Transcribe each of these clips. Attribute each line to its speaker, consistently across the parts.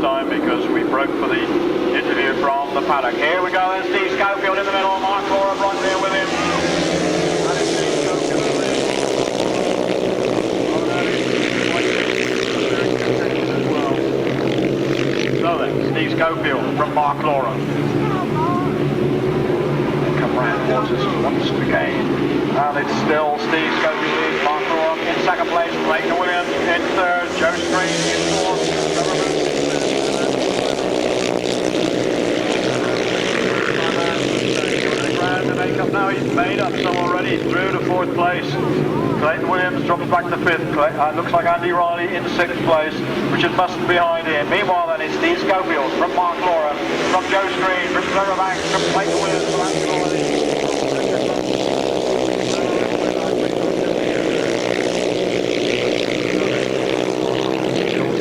Speaker 1: time because we broke for the interview from the paddock. Here we go, there's Steve Schofield in the middle, Mark Loram right there with him. So then, Steve Schofield from Mark Loram. Come round towards us once again. And it's still Steve Schofield, Mark Loram in second place, Leighton Williams in third, Joe Screen in fourth. Now he's made up some already, through to fourth place. Leighton Williams drops back to fifth. Looks like Andy Riley in sixth place, Richard Piggott behind him. Meanwhile then it's Steve Schofield from Mark Loram, from Joe Screen, from Trevor Banks, from Leighton Williams, from Andy Riley.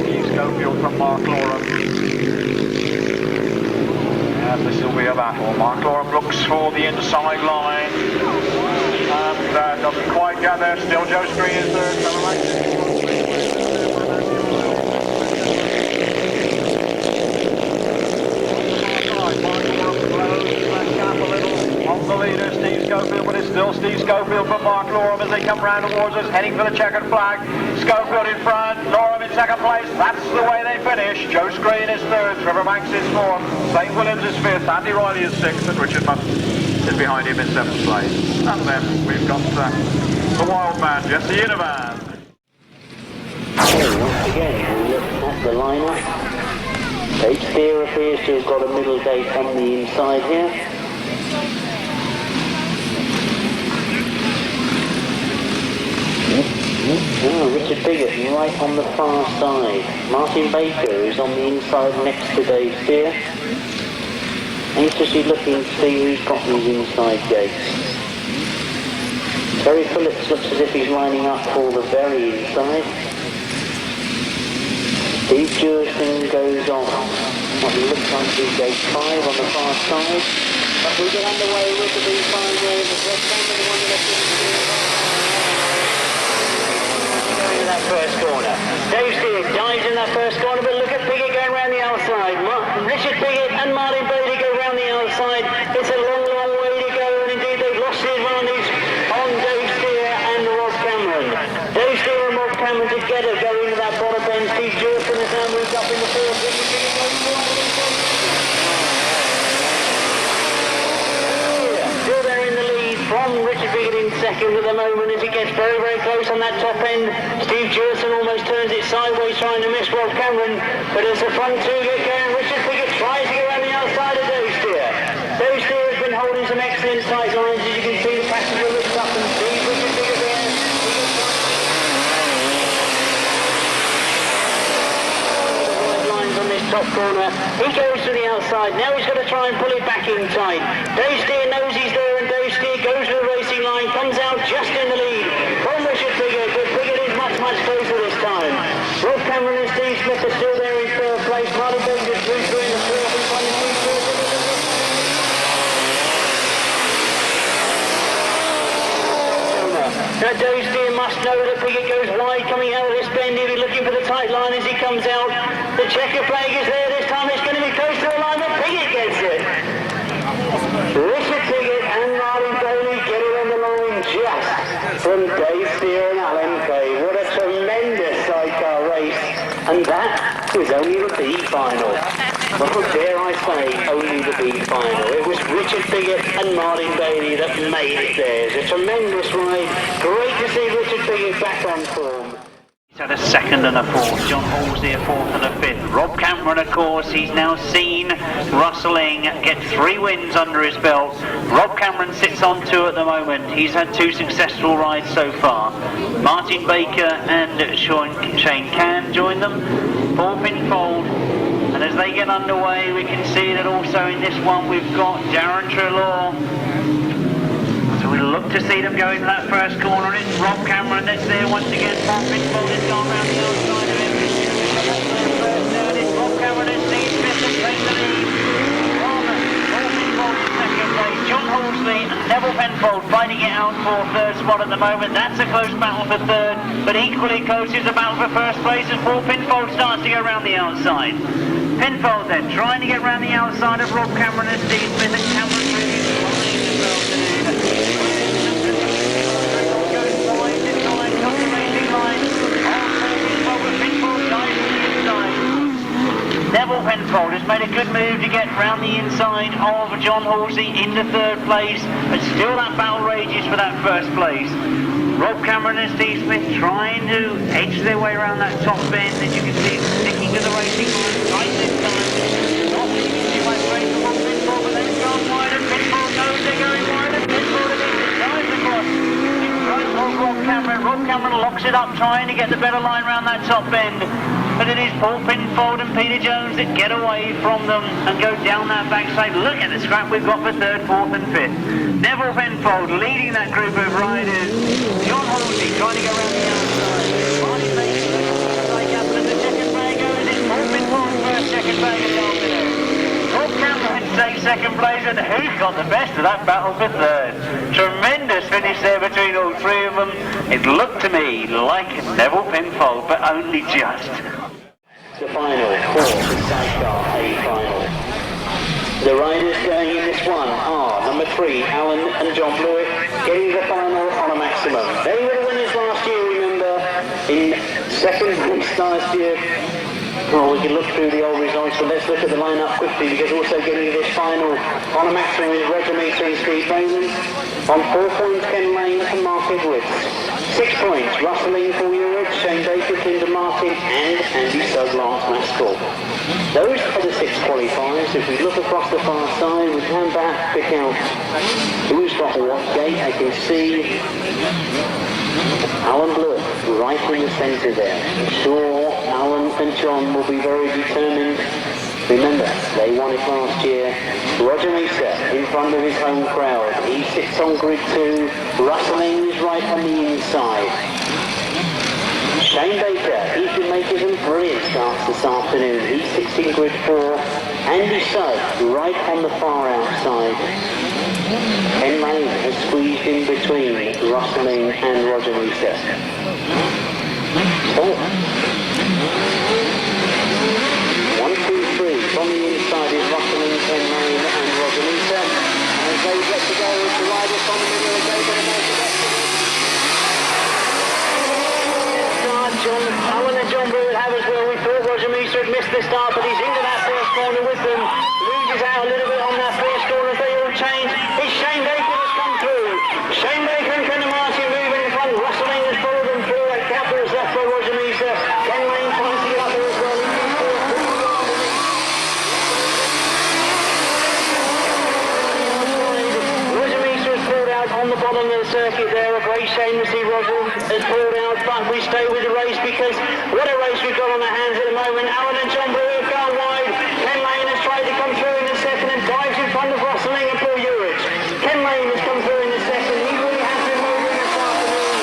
Speaker 1: Steve Schofield from Mark Loram. And this will be a battle. Mark Loram looks for the inside line and doesn't quite get there. Still Joe Screen is third. On the leader, Steve Schofield, but it's still Steve Schofield for Mark Loram as they come round towards us, heading for the checkered flag. Schofield in front, Loram in second place. That's the way they finish. Joe Screen is third, Trevor Banks is fourth, Leighton Williams is fifth, Andy Riley is sixth, and Richard Piggott is behind him in seventh place. And then we've got the wild man, Jesse Inovan.
Speaker 2: So once again, we look at the lineup. H Steer appears to have got a middle gate on the inside here. Oh, Richard Piggott right on the far side. Martin Baker is on the inside next to Dave Steer. Anxiously looking to see who's got these inside gates. Terry Phillips looks as if he's lining up for the very inside. Steve Jurison goes off what looks like his gate 5 on the far side. But we get underway with the B5 there. The first one with the one left in that first corner. Dave Steer dives in that first corner, but look at Piggott going round the outside. Richard Piggott and Martin Bailey go round the outside. It's a long, long way to go, and indeed they've lost the advantage on Dave Steer and Rob Cameron. Dave Steer and Rob Cameron together go into that bottom end. Steve Jurison has now moved up in the fourth. Richard Piggott goes forward. Still there in the lead from Richard Piggott in second at the moment as he gets very, very close on that top end. Steve Jurison almost turns it sideways trying to miss Rob Cameron, but as the front two get going, Richard Piggott tries to go around the outside of Dave Steer. Dave Steer has been holding some excellent tight lines, as you can see the passenger looks up and sees Richard Piggott there. Top corner, he goes to the outside, now he's got to try and pull it back in tight. Dave Steer knows he's there and Dave Steer goes to the racing line, comes out just in the lead from Richard Piggott, but Piggott is much, much closer this time. Rob Cameron and Steve Smith are still there in third place, Martin Baker through in the fourth and finally Steve Jurison. Now Dave Steer must know that Piggott goes wide coming out of this bend. He'll be looking for the tight line as he comes out. The checker flag is there this time. It's going to be close to the line, but Piggott gets it. Richard Piggott and Martin Bailey get it on the line just from Dave Steer and Alan Kay. What a tremendous sidecar race. And that was only the B final. Well, dare I say, only the B final. It was Richard Piggott and Martin Bailey that made it theirs. A tremendous ride. Great to see Richard Piggott back on form.
Speaker 3: He's had a second and a fourth. John Halsey a fourth and a fifth. Rob Cameron, of course, he's now seen rustling, get 3 wins under his belt. Rob Cameron sits on 2 at the moment. He's had 2 successful rides so far. Martin Baker and Shane Can join them. Paul Pinfold. And as they get underway, we can see that also in this one we've got Darren Trelaw. So we'll look to see them go into that first corner. It's Rob Cameron that's there once again. Paul Pinfold has gone round the outside of him. Third, it's Rob Cameron and Steve Smith that take the lead. Paul Pinfold in second place. John Halsey and Nevill Penfold fighting it out for third spot at the moment. That's a close battle for third, but equally close is a battle for first place as Paul Pinfold starts to go around the outside. Pinfold then trying to get around the outside of Rob Cameron and Steve Smith, and Cameron really is flying as well today. Goes wide inside, complementing line. Pinfold dives to the inside. Nevill Penfold has made a good move to get round the inside of John Halsey into third place, but still that battle rages for that first place. Rob Cameron and Steve Smith trying to edge their way around that top bend, as you can see, sticking to the racing line right this time. Not leaving too much space for Rob Pinfold, but they've gone wide, and Pinfold knows they're going wide, and Pinfold dives across. In front of Rob Cameron. Rob Cameron locks it up, trying to get the better line around that top bend. But it is Paul Pinfold and Peter Jones that get away from them and go down that backside. Look at the scrap we've got for third, fourth and fifth. Nevill Penfold leading that group of riders. John Halsey trying to go around the outside. Marty Bates like up and the second bag goes in. Paul Pinfold first, second bag is Alvino. Rob Cameron takes second place, and who's got the best of that battle for third? Tremendous finish there between all three of them. It looked to me like Nevill Penfold, but only just.
Speaker 2: The final, fourth Sidecar A final. The riders going in this one are number 3, Alan and John Blewitt, getting the final on a maximum. They were the winners last year, remember, in second place last year. Well, we can look through the old results, but let's look at the lineup quickly, because also getting this final on a maximum is Roger Measor and Steve Raymond. On 4 points, Ken Lane and Mark Edwards. 6 points, rustling for Urycz, Shane Baker, Kinder Martin, and Andy Sugg, Mascall. Those are the 6 qualifiers. If we look across the far side, we can perhaps pick out who's got what gate. I can see Alan Blewitt right in the centre there. I'm sure Alan and John will be very determined. Remember, they won it last year. Roger Measor in front of his home crowd. He sits on grid 2. Rustling is right on the inside. Shane Baker, he's been making some brilliant starts this afternoon. He sits in grid 4. Andy Sugg right on the far outside. Ken Lane has squeezed in between Rustling and Roger Measor. So, 1, 2, 3 from the inside is Rustling, Ken Lane and Roger Measor. And as they get to go, it's the riders from the middle of the day, but Alan and John Blewitt have as well. We thought Roger Measor had missed the start, but he's into that first corner with them. Loses out a little bit on that first corner as they all change. It's Shane Baker that's come through. Shane Baker and Kinder Martin moving in front. Rustling has followed them through. That gap was left by Roger Measor. Ken Lane trying to get up there as well. Roger Measor has pulled out on the bottom of the circuit there. A great shame to see Roger has pulled out, but we stay with the race because what a race we've got on our hands at the moment. Alan and John Blewitt have gone wide. Ken Lane has tried to come through in the second and dives in front of Rustling and Paul Urycz. Ken Lane has come through in the second. He really has been moving this afternoon.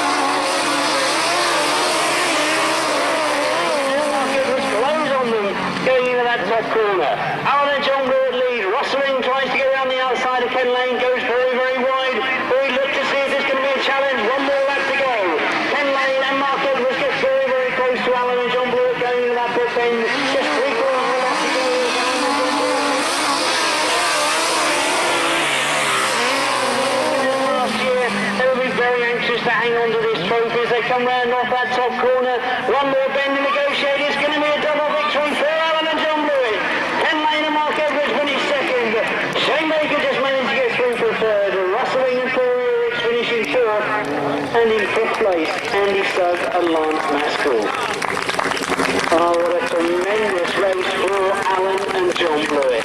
Speaker 2: It blows on them going into that top corner. Alan and John Blewitt lead. Rustling tries to get around the outside of Ken Lane, goes very, very wide. We look to see if there's going to be a challenge. One more lap to go. Ken Lane and Mark Edwards get very, very close to Alan and John Blewitt going into that pit bend. Just 3/4 of a lap to go. Last year, they will be very anxious to hang on to this trophy as they come round off that top corner. One more bend to negotiate. It's going to be a double victory for Alan and John Blewitt. Ken Lane and Mark Edwards finish second. Shane Baker just managed to get through for third. Rustling and Paul Urycz finishing fourth. And in fifth place, Andy Sugg and Mascall. Oh, what a tremendous race for Alan and John Blewitt.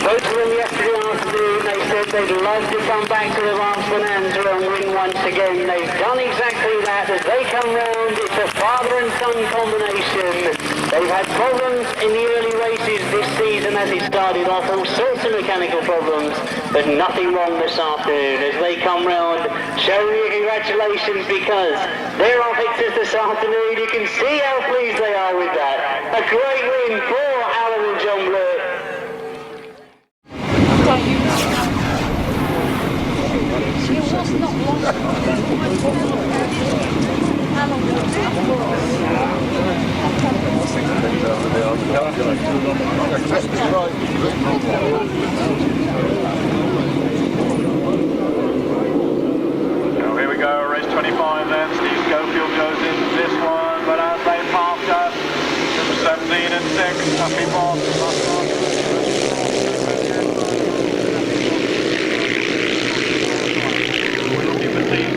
Speaker 2: Spoke to them yesterday afternoon. They said they'd love to come back to the Berks Bonanza and win once again. They've done exactly that. As they come round, it's a father and son combination. They've had problems in the early races this season as it started off, all sorts of mechanical problems, but nothing wrong this afternoon. As they come round, show you congratulations because they're our victors this afternoon. You can see how pleased they are with that. A great win for Alan and John Blewitt.
Speaker 1: Here we go, race 25 then. Steve Schofield goes into this one, but as they pass us, 17 and 6, Happy Barth.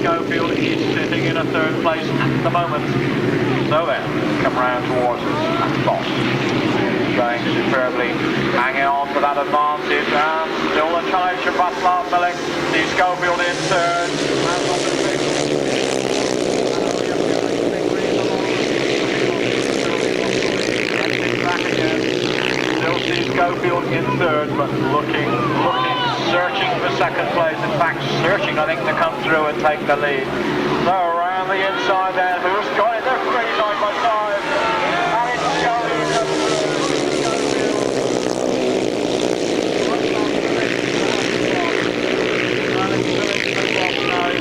Speaker 1: Schofield is sitting in a third place at the moment. So then, come round towards us, and Boss going superbly, hanging on to that advantage, and still a challenge from Mascall Milling. Steve Schofield in third. Back again. Still Steve Schofield in third, but looking, searching for second place. In fact, searching, I think, to come through and take the lead. So around the inside there, who's got it? They're pretty side by side. And it's Schofield.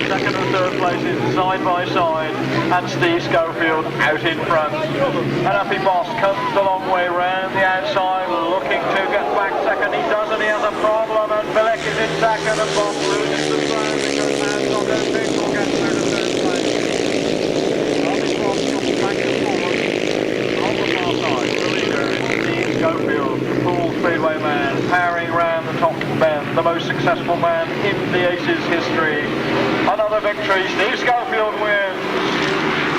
Speaker 1: Second and third places side by side, and Steve Schofield out in front. And Happy Boss comes the long way round the outside, looking to get back second. He doesn't, he has a problem, and Bilek is in second, and Boss loses the ground because Mascall Gerhard will get through to third place. Happy Boss comes back and forward on the far side. The leader is Steve Schofield, the full speedway man, powering round the top bend, the most successful man in the Aces history. Another victory, Steve Schofield wins.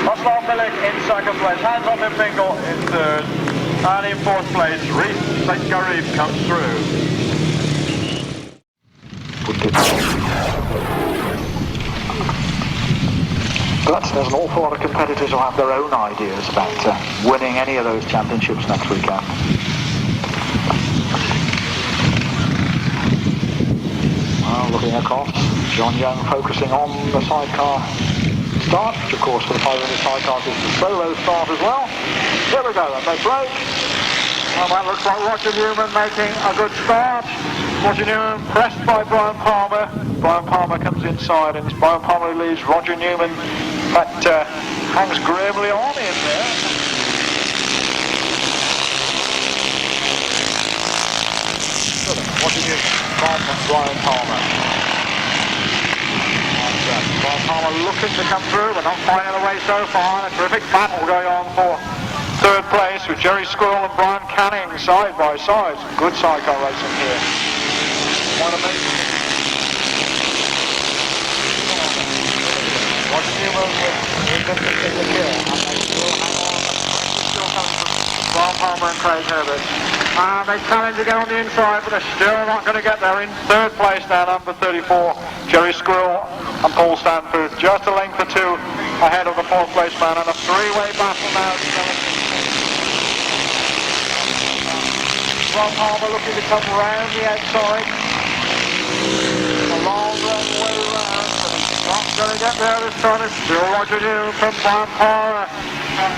Speaker 1: Mascall Milling in second place, Hans on Pinfold in third, and in fourth place, RH Sidecar comes through.
Speaker 4: But there's an awful lot of competitors who have their own ideas about winning any of those championships next weekend. Well, looking across, John Young focusing on the sidecar start, which of course for the 500 sidecars is the solo start as well. Here we go, and they break. And that looks like Roger Newman making a good start. Roger Newman pressed by Brian Palmer. Brian Palmer comes inside, and it's Brian Palmer who leaves Roger Newman. That hangs grimly on in there. Roger Newman from Brian Palmer. Brian Palmer looking to come through, but not finding the way so far. A terrific battle going on for third place with Jerry Squirrel and Brian Canning side by side. Some good sidecar racing here. One amazing. Roger Newman in the gear, and they still hang on. Still comes from Brian Palmer and Craig Herbert. And they challenge again on the inside, but they're still not going to get there. In third place now, number 34, Jerry Squirrel and Paul Stanford, just a length or two ahead of the fourth place man, and a three-way battle now. Brian Palmer looking to come round the outside. A long way round, but he's not going to get there this time. It's still Roger Newman from Brian Palmer,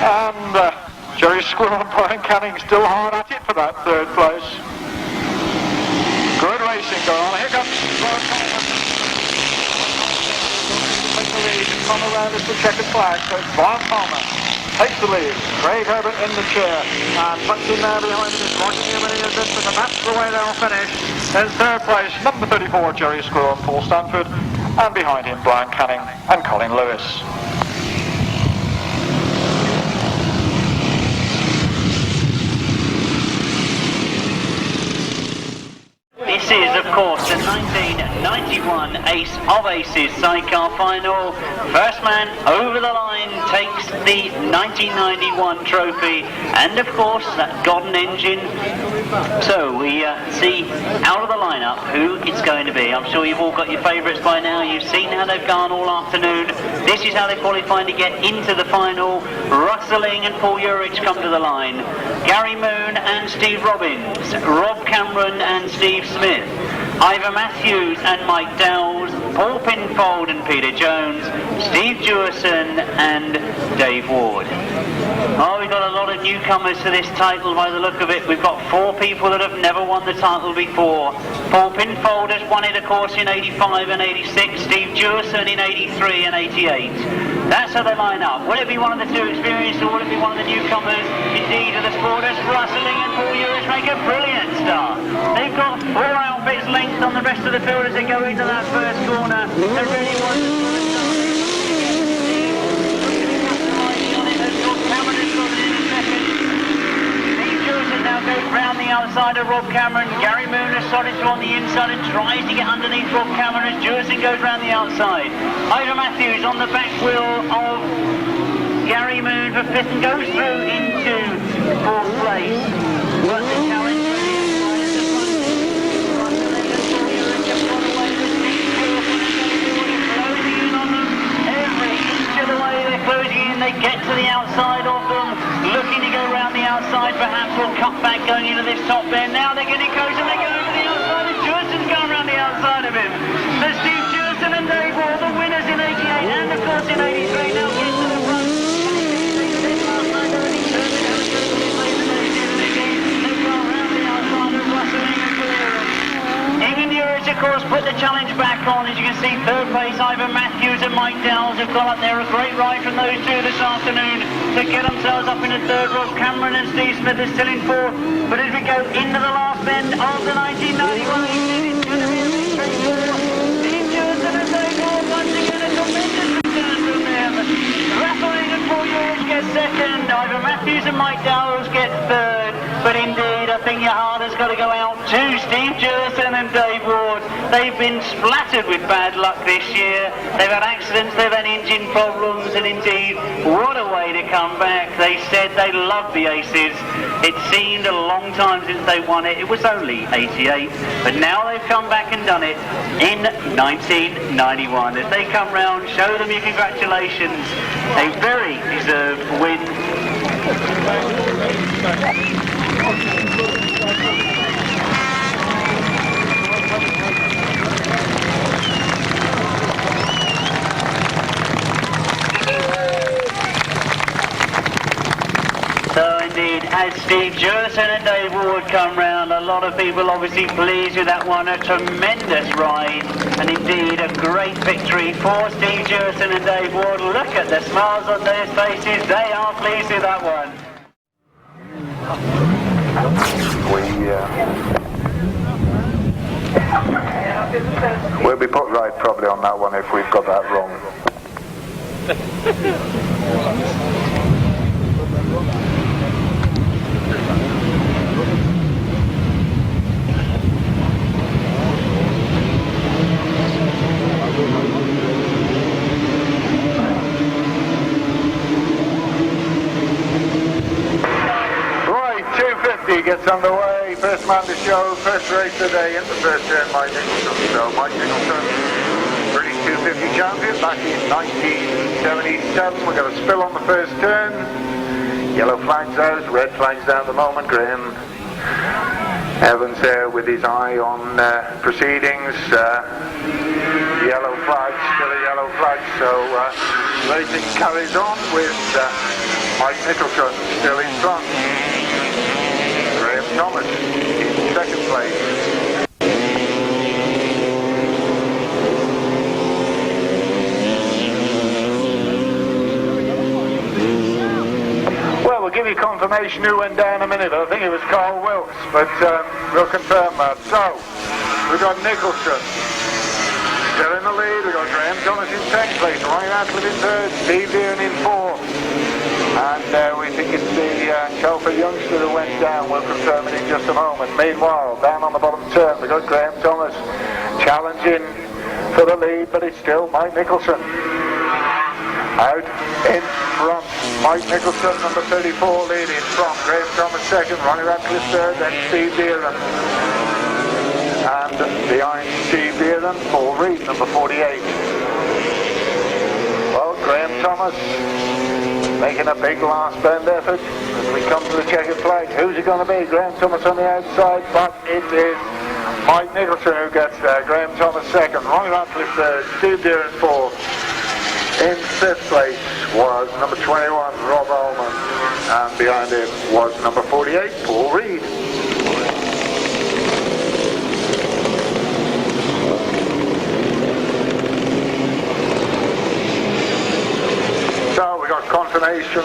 Speaker 4: and Jerry Squirrel and Brian Canning still hard at it for that third place. Good racing going on. Here comes Brian Palmer. Take the lead and come around as the checkered flag. So Brian Palmer takes the lead. Craig Herbert in the chair. And tucked in there behind him is Roger Newman in the distance, and that's the way they'll finish. In third place, number 34, Jerry Squirrel and Paul Stanford. And behind him, Brian Canning and Colin Lewis.
Speaker 3: This is, of course, the 1991 Ace of Aces Sidecar Final. First man over the line takes the 1991 trophy, and of course that golden engine. So we see out of the lineup who it's going to be. I'm sure you've all got your favourites by now. You've seen how they've gone all afternoon. This is how they qualified to get into the final. Rustling and Paul Urycz come to the line. Gary Moon and Steve Robbins. Rob Cameron and Steve Smith. Ivor Matthews and Mike Dowles, Paul Pinfold and Peter Jones, Steve Jewison and Dave Ward. Oh, we've got a lot of newcomers to this title by the look of it. We've got 4 people that have never won the title before. Paul Pinfold has won it, of course, in 85 and 86, Steve Jewison in 83 and 88. That's how they line up. Will it be one of the two experienced or will it be one of the newcomers? Indeed, of the sporters, rustling and Paul Urycz make a brilliant start. They've got 4 outfits length on the rest of the field as they go into that first corner. They're really wonderful. Now goes round the outside of Rob Cameron. Gary Moon has started to on the inside and tries to get underneath Rob Cameron as Jurison goes round the outside. Ivor Matthews on the back wheel of Gary Moon for 5th and goes through into 4th place. But the challenge for the inside is the front. Closing in on them. Every inch of the way they're closing in. They get to the outside of them. Looking to go round the outside, perhaps will cut back going into this top bend. Now they're getting close and they go over the outside and Jurson's going round the outside of him. So Steve Jurison and Dave Wall, the winners in 88 and of course in 83, now get to the front. They've gone round the outside of Rustling and Even Urycz, of course, put the challenge back on. As you can see, 3rd place, Ivor Matthews and Mike Dowles have gone up there. A great ride from those two this afternoon to get themselves up into 3rd. Rob Cameron and Steve Smith are still in 4th. But as we go into the last bend of the 1991, it's going to be a big straightforward. Steve Jurison and Dave Wall once again a tremendous return from them. Rustling and Paul Urycz gets 2nd. Ivor Matthews and Mike Dowles get 3rd. But indeed, I think your heart has got to go out to Steve Jurison and Dave Ward. They've been splattered with bad luck this year. They've had accidents, they've had engine problems, and indeed, what a way to come back. They said they loved the Aces. It seemed a long time since they won it. It was only 88, but now they've come back and done it in 1991. As they come round, show them your congratulations. A very deserved win. So indeed, as Steve Jurison and Dave Ward come round, a lot of people obviously pleased with that one. A tremendous ride, and indeed a great victory for Steve Jurison and Dave Ward. Look at the smiles on their faces. They are pleased with that one.
Speaker 5: We'll be put right probably on that one if we've got that wrong. Gets underway, first man to show, first race today in the first turn, Mike Nicholson. So Mike Nicholson, British 250 champion back in 1977. We got a spill on the first turn. Yellow flags out, red flags down at the moment. Graham Evans there with his eye on proceedings. Yellow flag, still a yellow flag. So racing carries on with Mike Nicholson still in front. Thomas in 2nd place. Well, we'll give you confirmation who went down in a minute. I think it was Carl Wilkes, but we'll confirm that. So, we've got Nicholson still in the lead. We've got Graham Thomas in 10th place, Ryan Atwood in 3rd, Steve Dean in 4th. And we think it's the chauffeur youngster that went down. We'll confirm it in just a moment. Meanwhile, down on the bottom turn, we've got Graham Thomas challenging for the lead, but it's still Mike Nicholson. Out in front, Mike Nicholson, number 34, leading from Graham Thomas 2nd, Ronnie Ratcliffe 3rd, then Steve Deeran. And behind Steve Deeran, Paul Reed, number 48. Well, Graham Thomas making a big last bend effort as we come to the checkered flag. Who's it going to be? Graham Thomas on the outside, but it is Mike Nicholson who gets there. Graham Thomas 2nd, Ronnie Ratcliffe 3rd, Steve Deeran 4th. In 5th place was number 21, Rob Ullman, and behind him was number 48, Paul Reed. Compilation.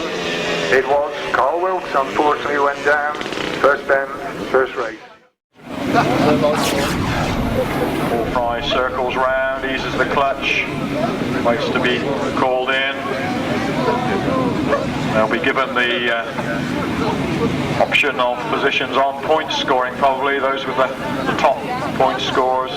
Speaker 5: It was Carl Wilkes, unfortunately, went down. First bend, first race.
Speaker 6: Paul Fry circles round, eases the clutch, waits to be called in. They'll be given the option of positions on point scoring, probably. Those with the top point scores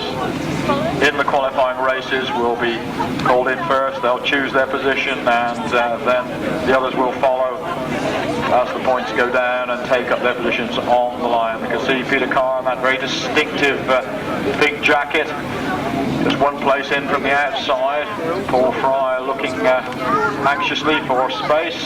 Speaker 6: in the qualifying races will be called in first. They'll choose their position, and then the others will follow as the points go down and take up their positions on the line. You can see Peter Carr in that very distinctive pink jacket. Just one place in from the outside. Paul Fry looking anxiously for space.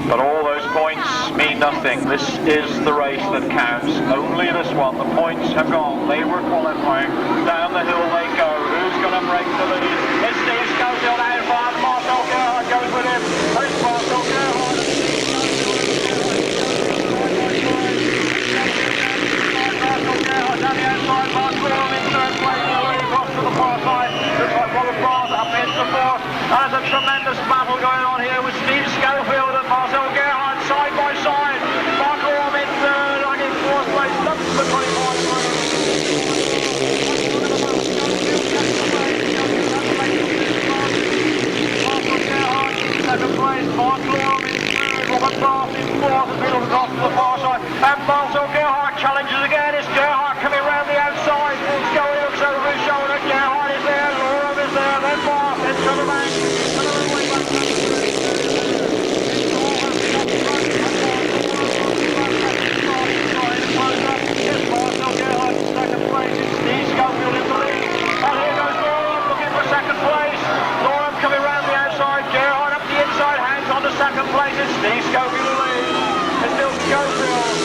Speaker 6: But all those points mean nothing. This is the race that counts. Only this one. The points have gone. They were qualifying. Down the hill they go. Who's going to break the lead? It's Steve Schofield out front. Marcel Gerhard goes with him. There's Marcel Gerhard. Marcel Gerhard down the outside. Mark Loram in third place. Across to the far side. Looks like Robert Barth up into the fourth. There's a tremendous battle going on here with Steve Schofield and Marcel Gerhard side by side. Mark Loram in third, and in fourth place. That's the 24th place. Marcel Gerhard in second place. Mark Loram in third. Robert Barth in fourth. The middle across to the far side. And Marcel Gerhard challenges again. It's Gerhard coming round the outside. Going looks over his shoulder. Gerhard is there. Loram is there. Then Barth. Then Trevor Banks. Second place, it's Steve Schofield in the lead. And here goes Loram looking for second place. Loram coming round the outside. Gerhard up the inside, hands on to second place. It's Steve Schofield in the lead. It's still Schofield.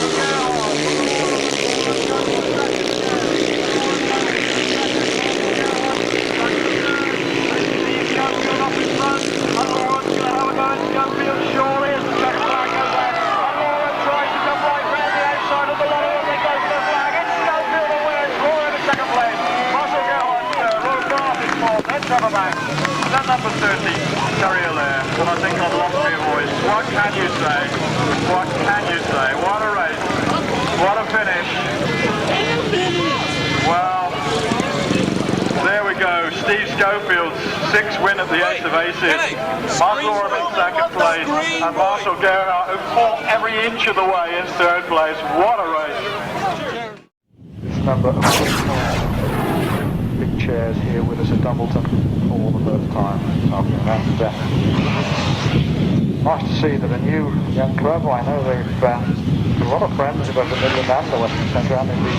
Speaker 6: Steve Schofield up in front. And Loram's going to have a go at Schofield surely as the second flag goes out. And Loram tries to come right round the outside of the line. They go for the flag. It's Schofield who wins. Loram in second place. Marcel Gerhard third. Robert Barth in fourth. Then Trevor Banks. Then number 30, Terry Allaire. And I think I've lost my voice. What can you say? What can you say? What a race. What a finish. Well, there we go. Steve Schofield's sixth win at the Ace of Aces. Mark Loram in second place. And Marcel Gerhard, who fought every inch of the way, in third place. What a race.
Speaker 4: This number of big chairs here with us at Dumbleton for the first time. And nice to see that a new young club. I know they've a lot of friends in both the Midland and the Western Centre, and in the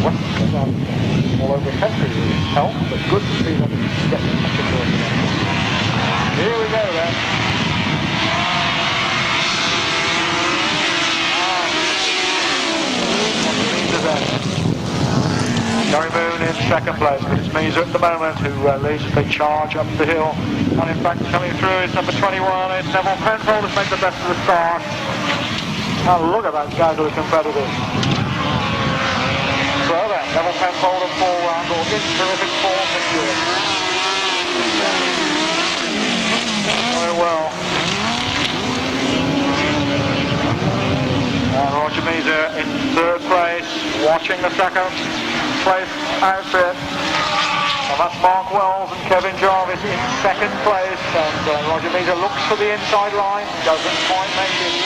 Speaker 4: Western Centre and all over the country. It's helped, but good to see them get back into it again. Here we go then. Gary Moon in second place, but it's Measor at the moment who leads as they charge up the hill. And in fact, coming through is number 21, it's Nevill Penfold who's made the best of the start. And look at that gaggle of competitors. So then, Nevill Penfold and Paul Randall in terrific form this year. Very well. And Roger Measor in third place, watching the second place outfit. And that's Mark Wells and Kevin Jarvis in second place. And Roger Measor looks for the inside line, doesn't quite make it.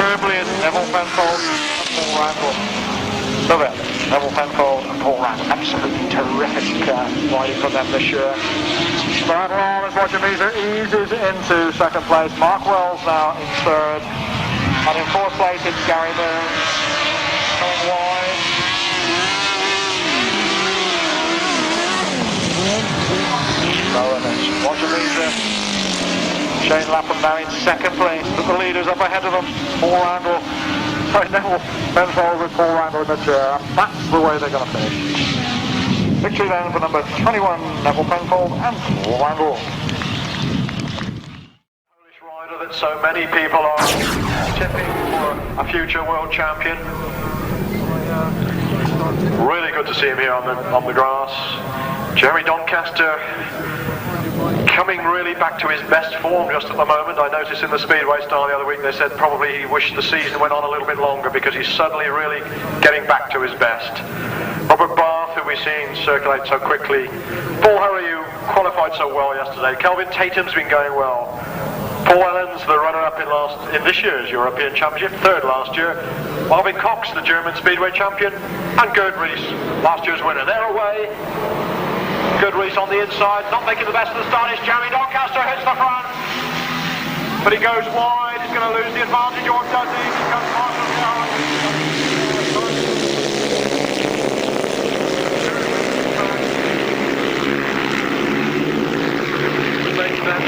Speaker 4: Terribly is Nevill Penfold and Paul Randall. So then, Nevill Penfold and Paul Randall, absolutely terrific riding from them this year. Starting on as Roger Measor eases into second place. Mark Wells now in third. And in fourth place it's Gary Moon coming wide. So and it's Roger Measor, Shane Lapham now in second place, but the leaders up ahead of them. Paul Randall, Nevill Penfold with Paul Randall in the chair, and that's the way they're going to finish. Victory then for number 21, Nevill Penfold and Paul Randall.
Speaker 6: Polish rider that so many people are tipping for a future world champion. Really good to see him here on the grass. Jeremy Doncaster
Speaker 7: coming really back to his best form just at the moment. I noticed in the Speedway Star the other week they said probably he wished the season went on a little bit longer because he's suddenly really getting back to his best. Robert Barth, who we've seen circulate so quickly. Paul Hurry, who qualified so well yesterday. Kelvin Tatum's been going well. Paul Ellens, the runner-up in this year's European Championship, third last year. Marvin Cox, the German Speedway champion, and Gerd Riss, last year's winner. They're away. Gerd Riss on the inside, not making the best of the start. Is Jeremy Doncaster, hits the front, but he goes wide. He's going to lose the advantage, or does he? Here comes Marcel Gerhard.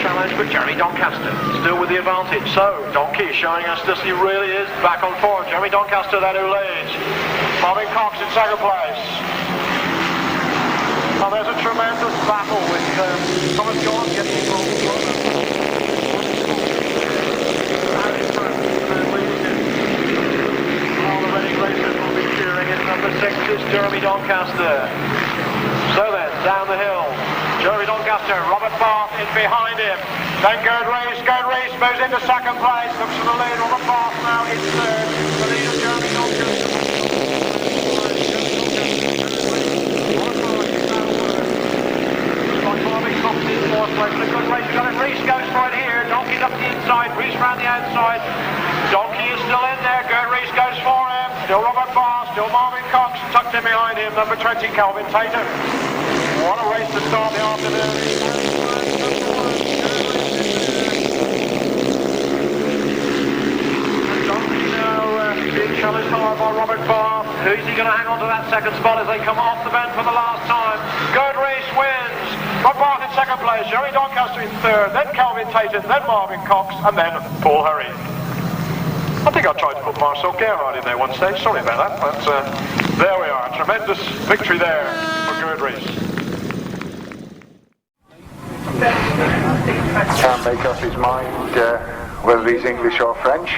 Speaker 7: Challenge, but Jeremy Doncaster still with the advantage. So Donkey showing us that he really is back on form. Jeremy Doncaster then who leads. Marvin Cox in second place. Well, there's a tremendous battle with Tomaz Gollop getting involved. All the Reading racers will be cheering in. Number 6 is Jeremy Doncaster. So then, down the hill, Jeremy Doncaster, Robert Barth in behind him. Then Gerd Riss moves into second place, looks for the lead. Robert Barth now in third. The lead of Jeremy Doncaster. Fourth place, a good race, got it. Riss goes for it here. Donkey's up the inside, Riss round the outside. Donkey is still in there. Gerd Riss goes for him. Still Robert Barth, still Marvin Cox, tucked in behind him. Number 20, Kelvin Tatum. What a race to start the afternoon. Donkey now being challenged hard by Robert Barth. Who's he going to hang on to that second spot as they come off the bend for the last time? Gerd Riss wins. Robert Barth in second place, Jeremy Doncaster in third, then Kelvin Tatum, then Marvin Cox, and then Paul Hurry. I think I tried to put Marcel Gerhard in there one stage, sorry about that, but there we are, tremendous victory there for Gerd Riss.
Speaker 5: Can't make up his mind whether he's English or French.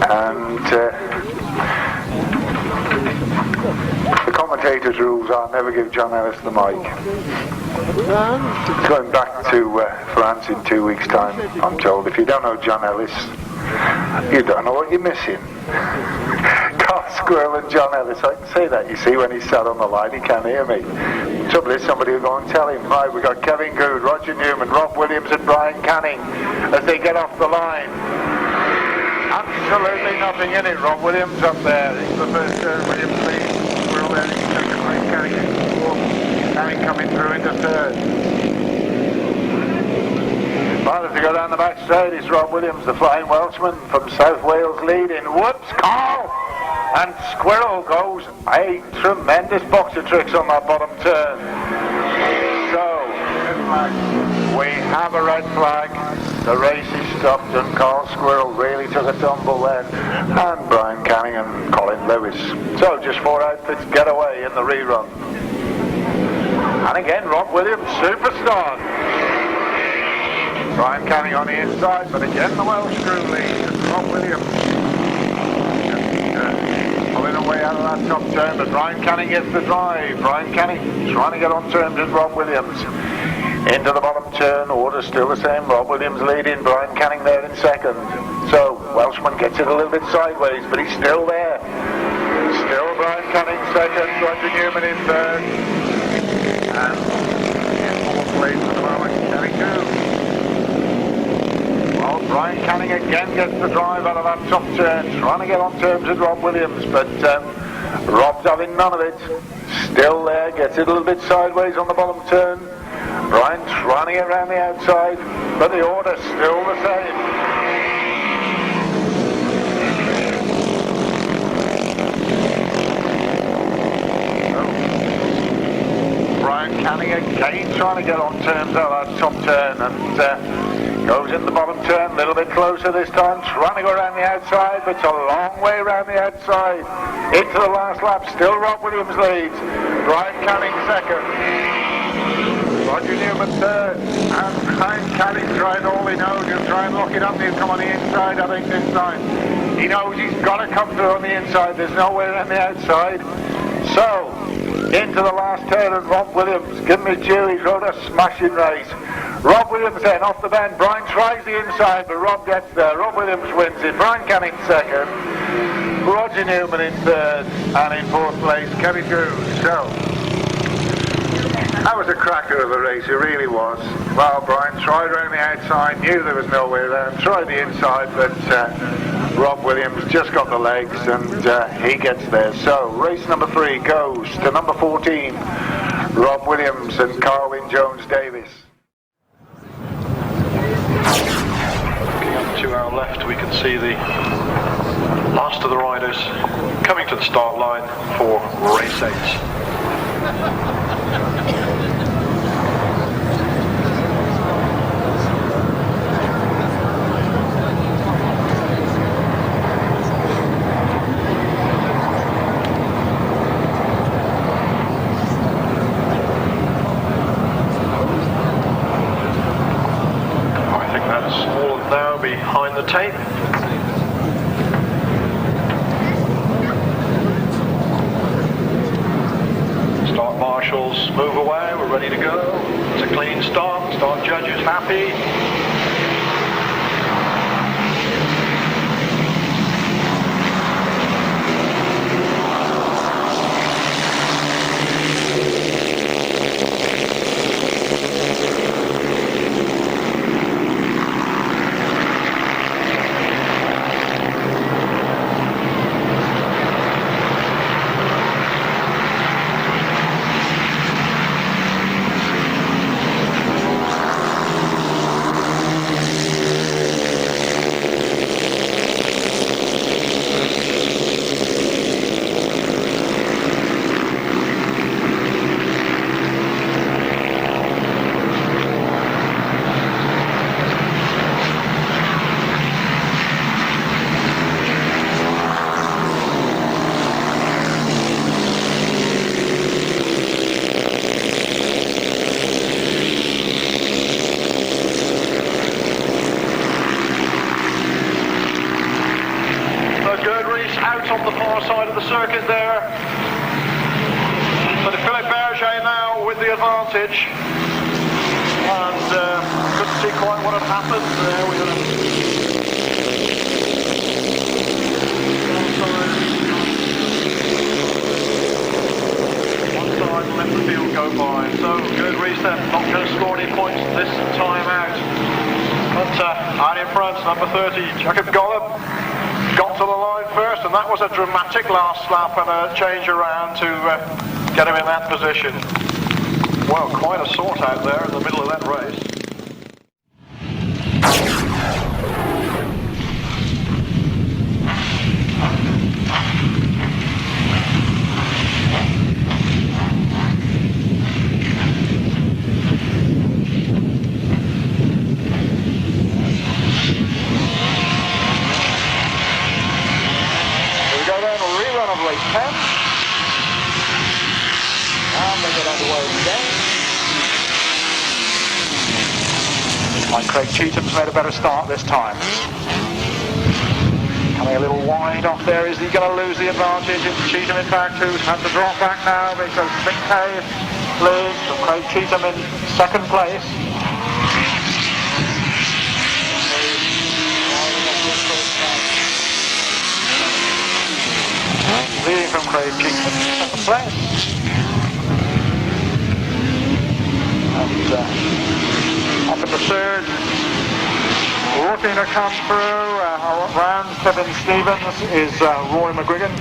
Speaker 5: And the commentator's rules are never give John Ellis the mic. Going back to France in 2 weeks' time, I'm told, if you don't know John Ellis, you don't know what you're missing. Carl Squirrel and John Ellis, I can say that, you see, when he's sat on the line, he can't hear me. The trouble is, somebody will go and tell him, right, we've got Kevin Goode, Roger Newman, Rob Williams and Brian Canning as they get off the line. Absolutely nothing in it. Rob Williams up there. He's the first Williams lead. Squirrel there. He's second place. Canning in fourth. Canning coming through into third. Well, as we go down the back straight, it's Rob Williams, the flying Welshman from South Wales, leading. Whoops, Carl! And Squirrel goes a tremendous box of tricks on that bottom turn. So, we have a red flag. The race is stopped and Carl Squirrel really took a tumble then. And Brian Canning and Colin Lewis. So just 4 outfits get away in the rerun. And again, Rob Williams, superstar. Brian Canning on the inside, but again the Welsh crew lead. Rob Williams pulling away out of that top turn, but Brian Canning gets the drive. Brian Canning trying to get on terms with Rob Williams. Into the bottom turn, order still the same. Rob Williams leading, Brian Canning there in second. So Welshman gets it a little bit sideways, but he's still there. Still Brian Canning second, Roger Newman in third. And in fourth place at the moment, Canning too. Well, Brian Canning again gets the drive out of that top turn, trying to get on terms with Rob Williams, but Rob's having none of it. Still there, gets it a little bit sideways on the bottom turn. Brian trying to get around the outside, but the order's still the same. Brian Canning again trying to get on terms out of that top turn and goes in the bottom turn, a little bit closer this time, trying to go around the outside, but it's a long way around the outside. Into the last lap, still Rob Williams leads. Brian Canning second. Roger Newman third, and Brian Canning trying all he knows. He'll try and lock it up, he'll come on the inside, I think, this time. He knows he's got to come through on the inside, there's nowhere on the outside. So, into the last turn of Rob Williams. Give him a due, he's rode a smashing race. Rob Williams then, off the bend. Brian tries the inside, but Rob gets there. Rob Williams wins it. Brian Canning second. Roger Newman in third. And in fourth place, Kevin Goose. So, that was a cracker of a race, it really was. Well, Brian tried around the outside, knew there was no way there, and tried the inside, but Rob Williams just got the legs, and he gets there. So, race number 3 goes to number 14, Rob Williams and Carwyn Jones-Davis.
Speaker 7: Looking up to our left, we can see the last of the riders coming to the start line for race 8. Behind the tape. Start marshals, move away, we're ready to go. It's a clean start, start judges happy. On the far side of the circuit there. So Philippe Berger now with the advantage. And couldn't see quite what had happened there. We had one side and let the field go by. So Gerd Riss not going to score any points this time out. But out in front, number 30, Jacob Gollop. Got to the line first, and that was a dramatic last lap and a change around to get him in that position. Well, quite a sort out there in the middle of that race.
Speaker 4: Race 10. And they get underway again. And Craig Cheatham's made a better start this time. Coming a little wide off there. Is he going to lose the advantage? It's Cheatham, in fact, who's had to drop back now because Mick Kay leads and Craig Cheatham in second place. Leading from Craig Cheatham in second place. And up in the third, looking to come through around Kevin Stevens is Roy McGuigan.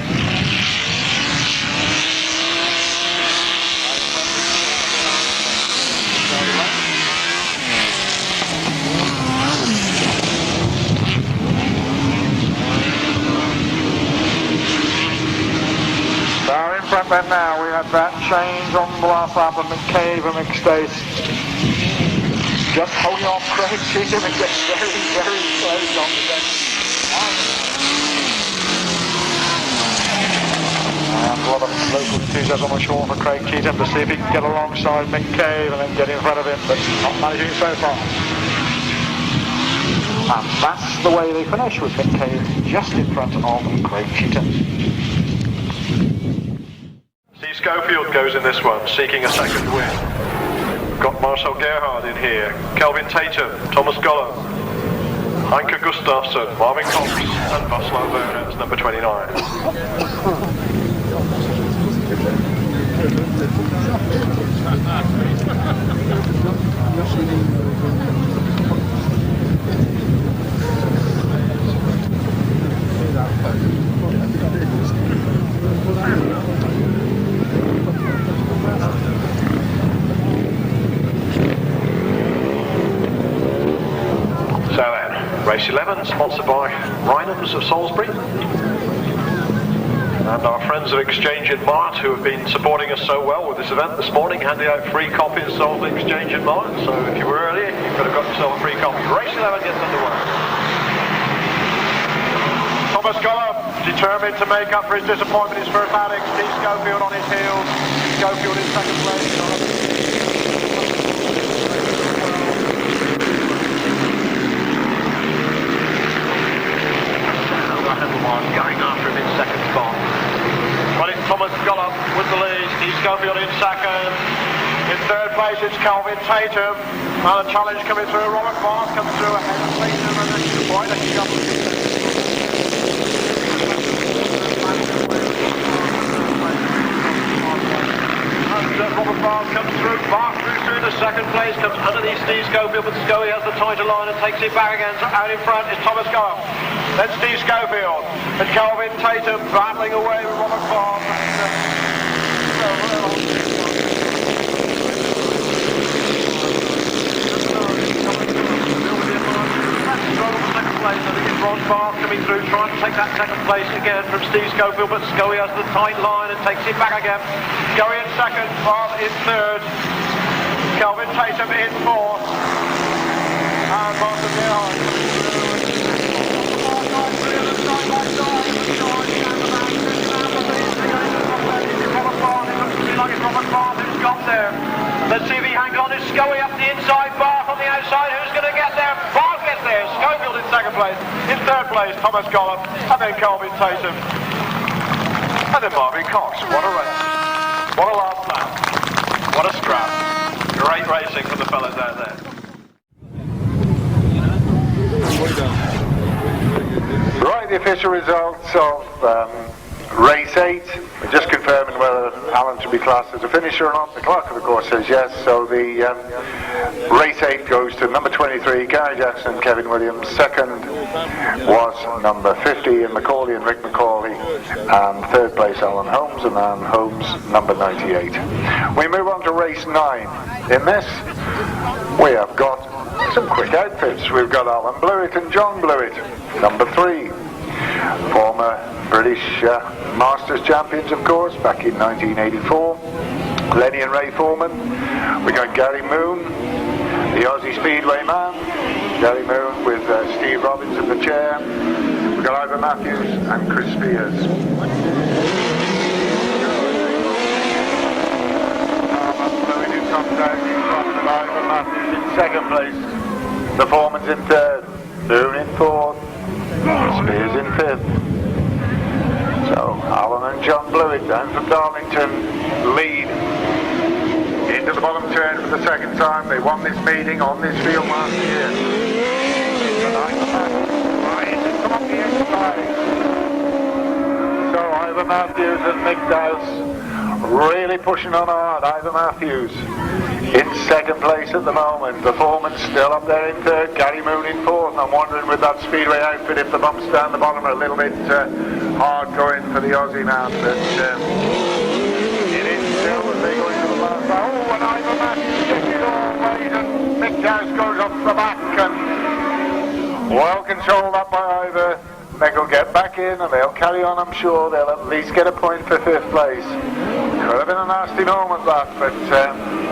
Speaker 4: In front then now, we had that change on the last lap of McCabe and McStace. Just holding off Craig Cheatham and gets very, very close on the deck. And a lot of local enthusiasm on the shore for Craig Cheatham to see if he can get alongside McCabe and then get in front of him, but not managing so far. And that's the way they finish, with McCabe just in front of Craig Cheatham.
Speaker 7: Schofield goes in this one, seeking a second win. We've got Marcel Gerhard in here, Kelvin Tatum, Tomaz Gollop, Anke Gustafsson, Marvin Cox, and Mascall Werner as number 29. So then, race 11, sponsored by Rhinans of Salisbury. And our friends at Exchange in Mart, who have been supporting us so well with this event this morning, handing out free copies of the Exchange in Mart. So if you were early, you could have got yourself a free copy. Race 11 gets underway. Tomaz Gollop, determined to make up for his disappointment in his first outing. Steve Schofield on his heels. Schofield in second place. Going after him in second spot. Well, it's Tomaz Gollop with the lead. Steve Schofield in second. In third place, it's Kelvin Tatum. And a challenge coming through. Robert Barth comes through ahead of Leighton and then the point that he got. Robert Barth comes through. Barth through the second place, comes underneath Steve Schofield, but Scully has the tighter line and takes it back again. So out in front is Tomaz Gollop. Then Steve Schofield and Kelvin Tatum battling away with Robert Barth. I think it's Ron Barth coming through, trying to take that second place again from Steve Schofield, but Scully has the tight line and takes it back again. Scully in second, Barth in third, Kelvin Tatum in fourth, and Marcel Gerhard. Like it's Robert Barth who's got there. Let's see if he hangs on. It's Scully up the inside, Barth on the outside. Who's going to get there? Barth gets there. Schofield in second place. In third place, Tomaz Gollop, and then Kelvin Tatum. And then Marvin Cox. What a race. What a last lap. What a scrap. Great racing from the fellas out there.
Speaker 5: Right, the official results of race 8. We're just confirming whether Alan should be classed as a finisher or not. The clerk of the course says yes, so the race 8 goes to number 23, Gary Jackson, Kevin Williams. Second was number 50, Ian McCauley and Rick McCauley. And third place, Alan Holmes, and Alan Holmes, number 98. We move on to race 9. In this, we have got some quick outfits. We've got Alan Blewitt and John Blewitt, number 3. Former British Masters champions, of course, back in 1984. Lenny and Ray Foreman. We got Gary Moon, the Aussie Speedway man. Gary Moon with Steve Robbins in the chair. We got Ivan Matthews and Chris Spears. Blewitt comes out in front of Ivan Matthews in second place. The Foreman's in third. Moon in fourth. Spears in fifth. So Alan and John Blewitt down from Darlington lead into the bottom turn for the second time. They won this meeting on this field last year. Come up the inside. So Ivan Matthews and Mick Dowse really pushing on hard. Ivan Matthews in second place at the moment. The Foreman's still up there in third. Gary Moon in fourth. And I'm wondering with that Speedway outfit if the bumps down the bottom are a little bit hard going for the Aussie man. But it is still as they go into the last. Oh, and Ivan Matthews gets it all right, and Mick Dowse goes up the back and well controlled up by Ivan. Mick will get back in and they'll carry on. I'm sure they'll at least get a point for fifth place. Could have been a nasty moment that, but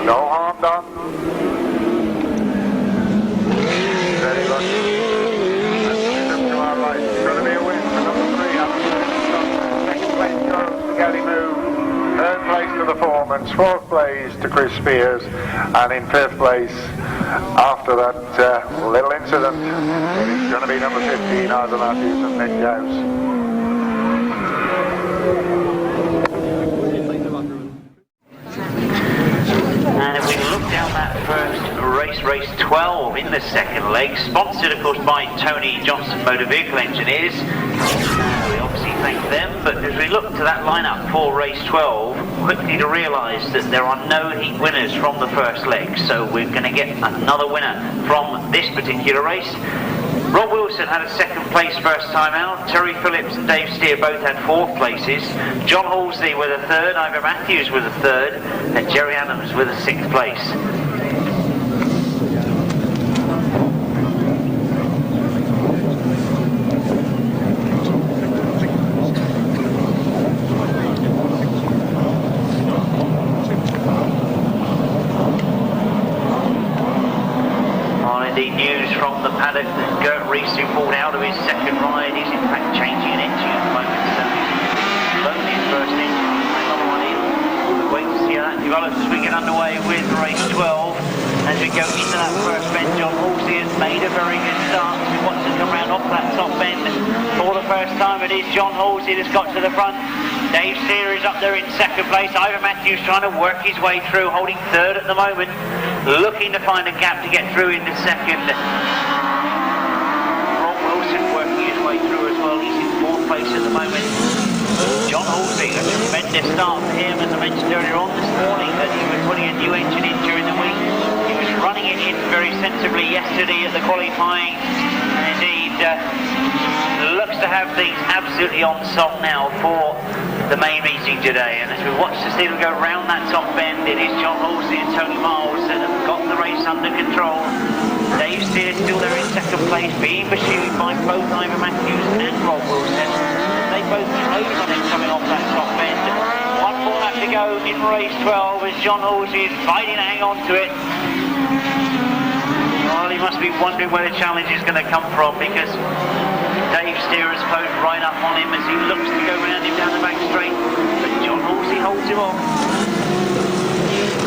Speaker 5: no harm done. Very lucky. That's to our right. It's going to be a win for number 3. Second place goes to Gary Moon. Third place to the Foreman's. Fourth place to Chris Spears. And in fifth place, after that little incident, it's going to be number 15, Ivan Matthews and Mick Dowse.
Speaker 3: race 12 in the second leg, sponsored of course by Tony Johnson Motor Vehicle Engineers. We obviously thank them, but as we look to that lineup for race 12, quickly to realise that there are no heat winners from the first leg, so we're going to get another winner from this particular race. Rob Wilson had a second place first time out. Terry Phillips and Dave Steer both had fourth places. John Halsey with a third, Ivor Matthews with a third, and Jerry Adams with a sixth place. News from the paddock that Gerd Riss, who pulled out of his second ride, is in fact changing an engine at the moment, so he's loading his first engine, another one in. We'll wait to see how that develops as we get underway with race 12. As we go into that first bend, John Halsey has made a very good start. He wants to come round off that top bend for the first time. It is John Halsey that's got to the front. Dave Steer is up there in second place. Ivor Matthews trying to work his way through, holding third at the moment, looking to find a gap to get through into second. Rob Wilson working his way through as well. He's in fourth place at the moment. John Halsey, a tremendous start for him. As I mentioned earlier on this morning that he was putting a new engine in during the week. He was running it in very sensibly yesterday at the qualifying. Indeed, looks to have things absolutely on song now for the main meeting today. And as we watch the steam go round that top bend, it is John Halsey and Tony Miles that have got the race under control. Dave Steer still there in second place, being pursued by both Ivor Matthews and Rob Wilson. They both close on him coming off that top bend. One more lap to go in race 12 as John Halsey is fighting to hang on to it. Well, he must be wondering where the challenge is going to come from, because Dave Steer has closed right up on him as he looks to go round him down the back straight, but John Halsey holds him off.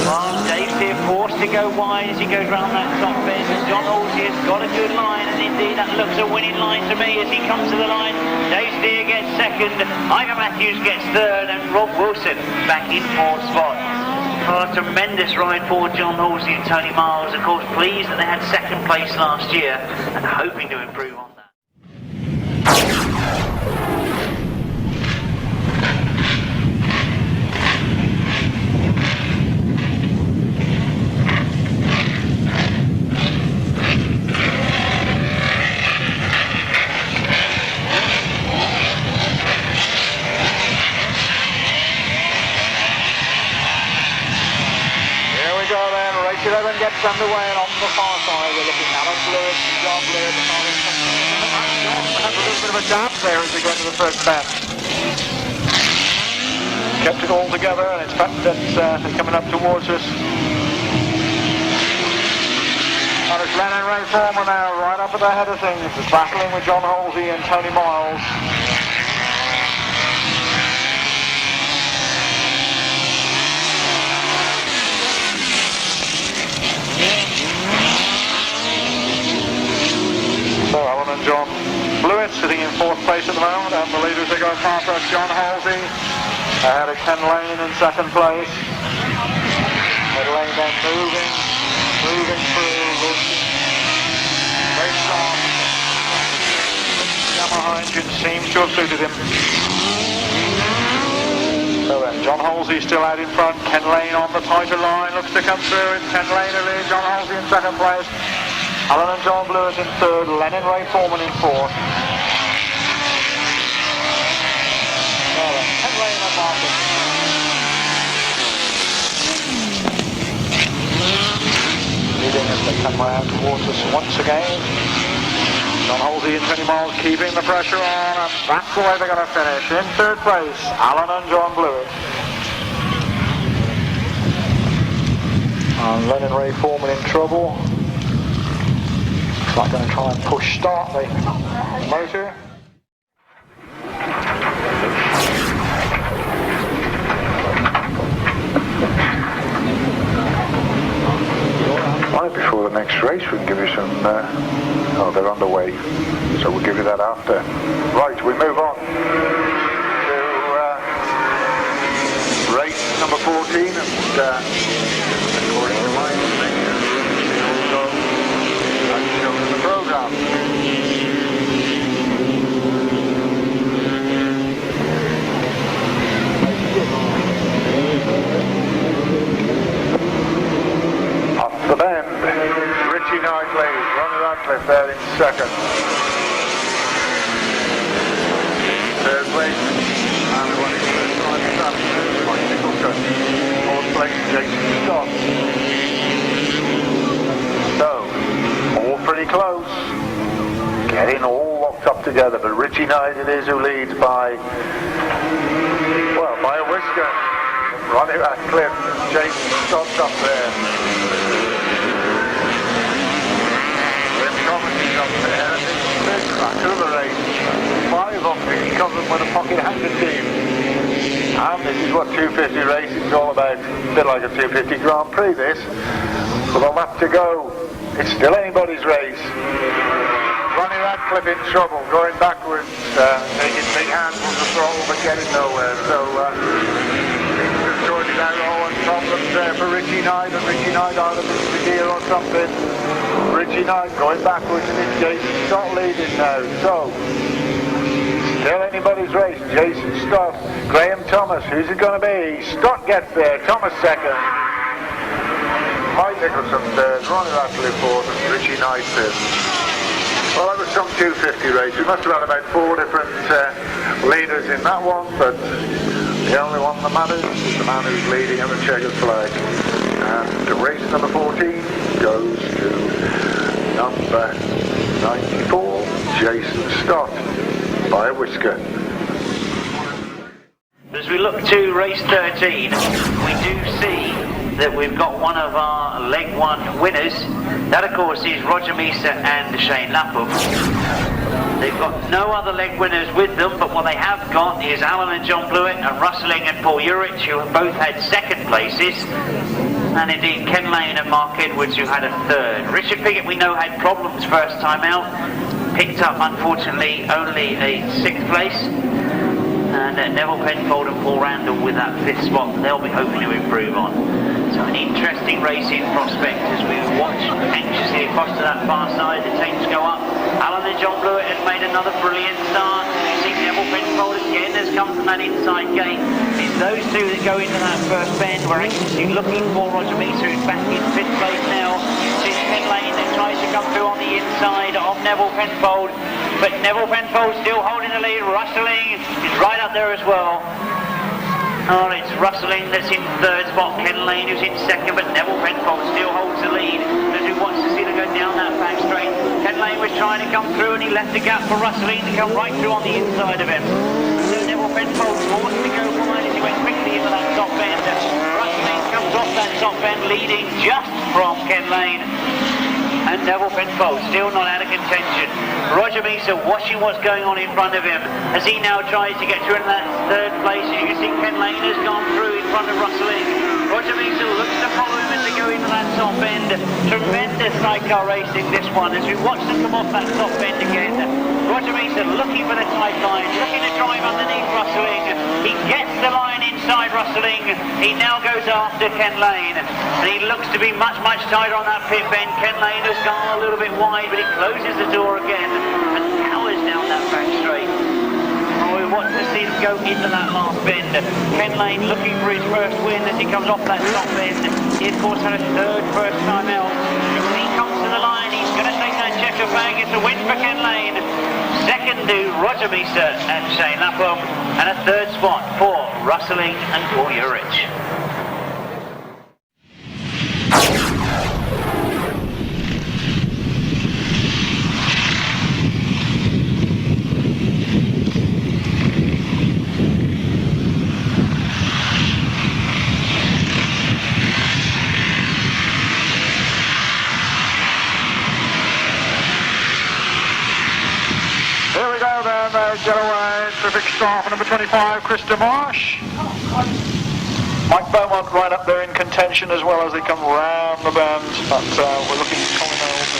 Speaker 3: Well, Dave Steer forced to go wide as he goes round that top bend, and John Halsey has got a good line, and indeed that looks a winning line to me as he comes to the line. Dave Steer gets second, Ivor Matthews gets third, and Rob Wilson back in fourth spot. Oh, a tremendous ride for John Halsey and Tony Miles, of course pleased that they had second place last year and hoping to improve on that.
Speaker 4: Gets underway, and on the far side we're looking at Alan Blewitt and John Blewitt. John has a little bit of a gap there as we go into the first bend. Kept it all together, and in fact that's coming up towards us. And it's Len and Ray Foreman now right up at the head of things, battling with John Halsey and Tony Miles. So Alan and John Blewitt sitting in fourth place at the moment, and the leaders are going past us. John Halsey ahead of Ken Lane in second place. Ken Lane then moving through, looking very strong. Yamaha engine seems to have suited him. So then John Halsey still out in front, Ken Lane on the tighter line, looks to come through. It's Ken Lane who leads, John Halsey in second place. Alan and John Blewitt in third, Len and Ray Foreman in fourth. Well then, Ken Lane and Barth. Leading as they come round towards us once again. John Halsey and Tony Miles keeping the pressure on, and that's the way they're going to finish. In third place, Alan and John Blewitt. And Len and Ray Foreman in trouble. I'm going to try and push start the motor.
Speaker 5: Right before the next race we can give you some, oh they're underway, so we'll give you that after. Right, we move on to race number 14 and according to my there in second. Third place, and running first time this afternoon, Mike Nicholson. Fourth place, Jason Scott. So, all pretty close. Getting all locked up together, but Richie Knight it is who leads by, well, by a whisker. Ronnie Ratcliffe, Jason Scott's up there. When Thomas is up there, and it's the big cracker of the race. 5 of them, he covered with a pocket-handed team. And this is what 250 racing is all about. A bit like a 250 Grand Prix, this. With a lap to go, it's still anybody's race. Ronnie Ratcliffe in trouble, going backwards, taking big handfuls of throttle but getting nowhere. So, sorted out all and problems there for Richie Knight, and Richie Knight out of the gear or something. Richie Knight going backwards, and it's Jason Stott leading now. So, still anybody's race. Jason Stott, Graham Thomas, who's it going to be? Stott gets there, Thomas second. Mike Nicholson third, Ronnie Ratcliffe fourth, and Richie Knight fifth. Well, that was some 250 race. We must have had about 4 different leaders in that one, but the only one that matters is the man who's leading at the checkered flag. And race number 14 goes to number 94, Jason Stott, by a whisker.
Speaker 3: As we look to race 13, we do see that we've got one of our leg 1 winners. That of course is Roger Measor and Shane Lapham. They've got no other leg winners with them, but what they have got is Alan and John Blewitt and Russelling and Paul Urycz, who have both had second places, and indeed Ken Lane and Mark Edwards, who had a third. Richard Piggott, we know, had problems first time out, picked up unfortunately only a 6th place, and Nevill Penfold and Paul Randall with that 5th spot they'll be hoping to improve on. So an interesting racing prospect as we watch anxiously across to that far side. The teams go up. Alan and John Blewitt have made another brilliant start. You see Nevill Penfold again has come from that inside gate. It's those two that go into that first bend. We're anxiously looking for Roger Measor, who's back in 5th place now. It's Ken Lane that tries to come through on the inside of Nevill Penfold. But Nevill Penfold still holding the lead. Russelling is right up there as well. Oh, it's Russelling that's in 3rd spot, Ken Lane who's in 2nd, but Nevill Penfold still holds the lead as we watch to see them go down that back straight. Ken Lane was trying to come through and he left a gap for Russelling to come right through on the inside of him. So Nevill Penfold forced to go wide as he went quickly into that top bend. Russelling comes off that top bend leading just from Ken Lane. And Nevill Penfold still not out of contention. Roger Measor watching what's going on in front of him as he now tries to get through in that 3rd place. You can see Ken Lane has gone through in front of Russelling. Roger Measor looks to follow him as they go into that top end. Tremendous sidecar racing this one as we watch them come off that top end again. Roger Measor looking for the tight line, looking to drive underneath Russelling. He gets the line inside Russelling. He now goes after Ken Lane and he looks to be much tighter on that pit bend. Ken Lane has gone a little bit wide, but he closes the door again and powers down that back straight. Oh, we want to see him go into that last bend. Ken Lane looking for his first win as he comes off that top bend. He of course had a 3rd first time out. He comes to the line, he's going to take that checker flag. It's a win for Ken Lane. 2nd to Roger Measor and Shane Lapham, and a 3rd spot for Russelling and Paul Urycz.
Speaker 5: Here we go then, get away, terrific start for number 25, Chris DeMarsh. Mike Beaumont right up there in contention as well as they come round the bend, but we're looking at Colin Earls.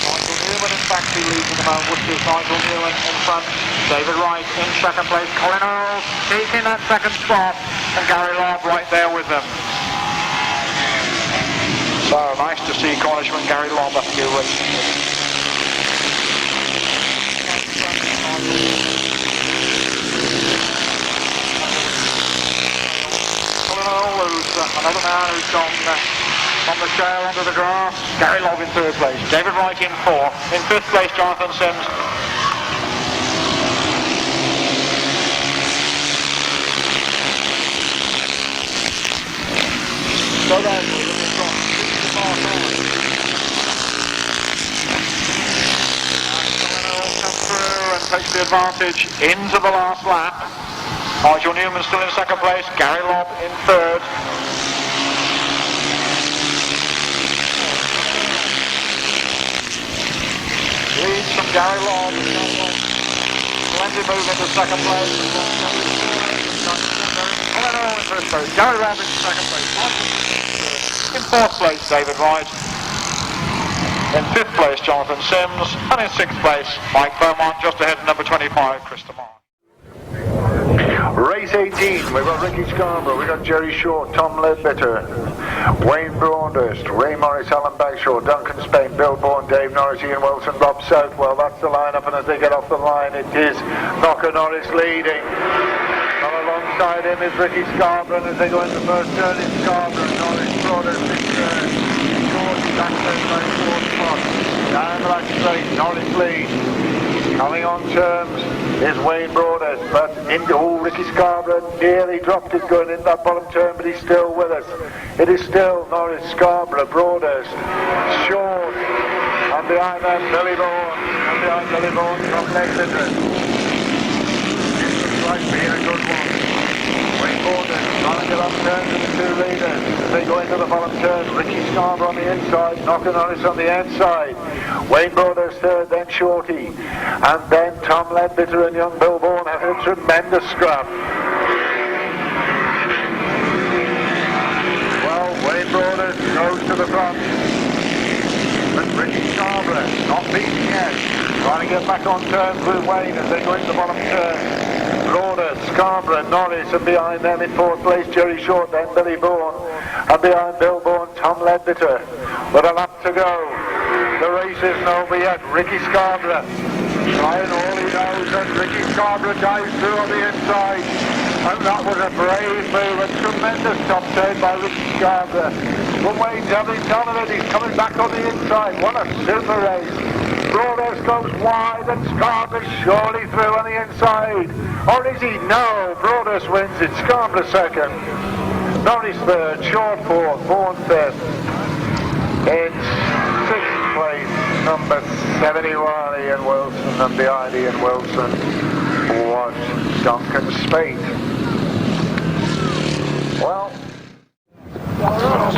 Speaker 5: Michael Newman in fact, he leads at the moment, Worcester's Michael Newman in front, David Wright in 2nd place, Colin Earls taking that 2nd spot, and Gary Lobb right there with them. So nice to see Cornishman Gary Lobb up here racing. Colin Earl, who's another
Speaker 4: man who's on the trail under the grass. Gary Lobb in third place. David Wright in fourth. In fifth place, Jonathan Sims. Go down, and takes the advantage into the last lap. Nigel Newman still in second place, Gary Lobb in third. Leads from Gary Lobb. Splendid move into second place. Gary Lobb in second place. In fourth place, David Wright. In fifth place, Jonathan Sims. And in sixth place, Mike Beaumont, just ahead of number 25, Chris DeMar.
Speaker 5: Race 18, we've got Ricky Scarborough, we've got Jerry Short, Tom Ledbetter, Wayne Broadhurst, Ray Morris, Alan Bagshaw, Duncan Spain, Bill Bourne, Dave Norris, Ian Wilson, Rob Southwell. That's the lineup, and as they get off the line, it is Knocker Norris leading. And alongside him is Ricky Scarborough, and as they go into the first turn, it's Scarborough, Norris, Broadhurst, sixth turn. George Jackson by fourth spot. Down the back straight, Norris leads. Coming on terms is Wayne Broadhurst, but into Ricky Scarborough nearly dropped it going in that bottom turn, but he's still with us. It is still Norris, Scarborough, Broadhurst, Short, and behind them Billy Bourne, and behind Billy Bourne from Ledbetter. Looks like being a good one. Wayne Broadhurst trying to get up turns to the two leaders. As they go into the bottom turn, Ricky Scarborough on the inside, Knocker Norris on the outside. Wayne Broadhurst third, then Shorty, and then Tom Ledbetter and young Bill Bourne have a tremendous scrap. Well, Wayne Broadhurst goes to the front, but Ricky Scarborough not beaten yet, trying to get back on terms with Wayne as they go into the bottom turn. Broadhurst, Scarborough, Norris, and behind them in fourth place Jerry Short, then Billy Bourne, and behind Bill Bourne Tom Ledbetter. With a lap to go, the race isn't over yet. Ricky Scarborough trying all he knows, and Ricky Scarborough dives through on the inside, and that was a brave move, a tremendous top turn by Ricky Scarborough. But Wayne's having none of it, he's coming back on the inside. What a super race. Broadhurst goes wide and Scarborough surely through on the inside. Or is he? No, Broadhurst wins it. Scarborough second. Norris third, Short fourth, Bourne fifth. It's sixth place, number 71, Ian Wilson, and behind Ian Wilson was Duncan Spate. Well,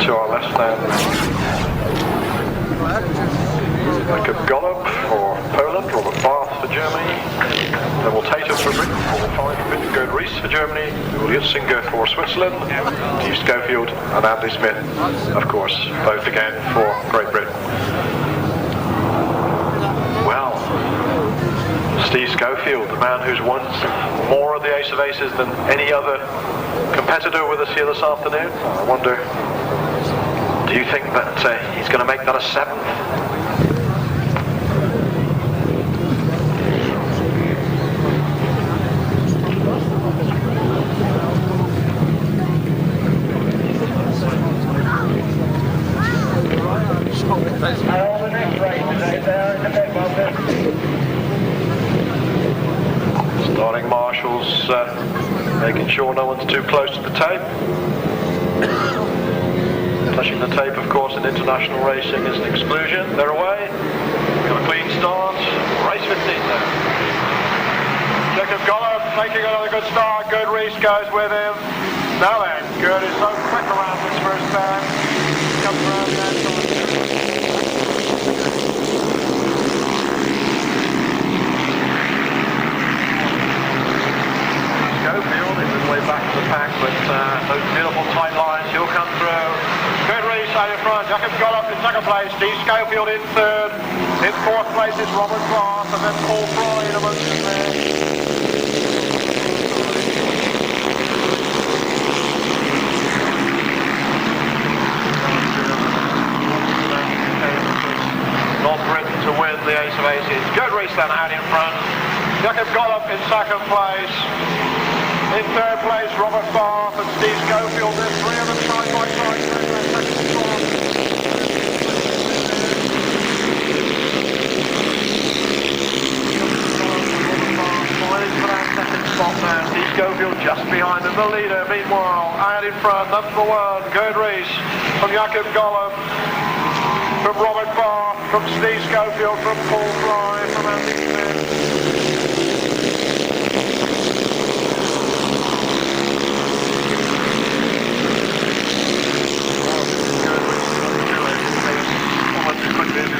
Speaker 7: to our left then, Jacob Gollop for Poland, Robert Barth for Germany, Nevill Penfold for Britain, Paul Pinfold, Gerd Riss for Germany, Urycz for Switzerland, Steve Schofield and Andy Smith, of course, both again for Great Britain. Well, Steve Schofield, the man who's won more of the Ace of Aces than any other competitor with us here this afternoon. I wonder, do you think that he's going to make that a seventh? Starting marshals making sure no one's too close to the tape. Touching the tape, of course, in international racing is an exclusion. They're away. Got a clean start. Race 15 now. Jacob Gollop making another good start. Gerd Riss goes with him. Now then, Gerd is so quick around this first bend. Comes around there. Schofield is his way back to the pack, but those beautiful tight lines, he'll come through. Gerd Riss out in front, Jacob Gollop in second place, Steve Schofield in third. In fourth place is Robert Barth, and then Paul Pride amongst them there. North Britain to win the Ace of Aces. Gerd Riss then out in front. Jacob Gollop in second place. In third place, Robert Barth and Steve Schofield. There's three of them side by side. Spot now. Steve Schofield just behind him, the leader. Meanwhile, out in front, number one, Gerd Riss from Jakob Gollop, from Robert Barth, from Steve Schofield, from Paul Fry, from Andy Smith.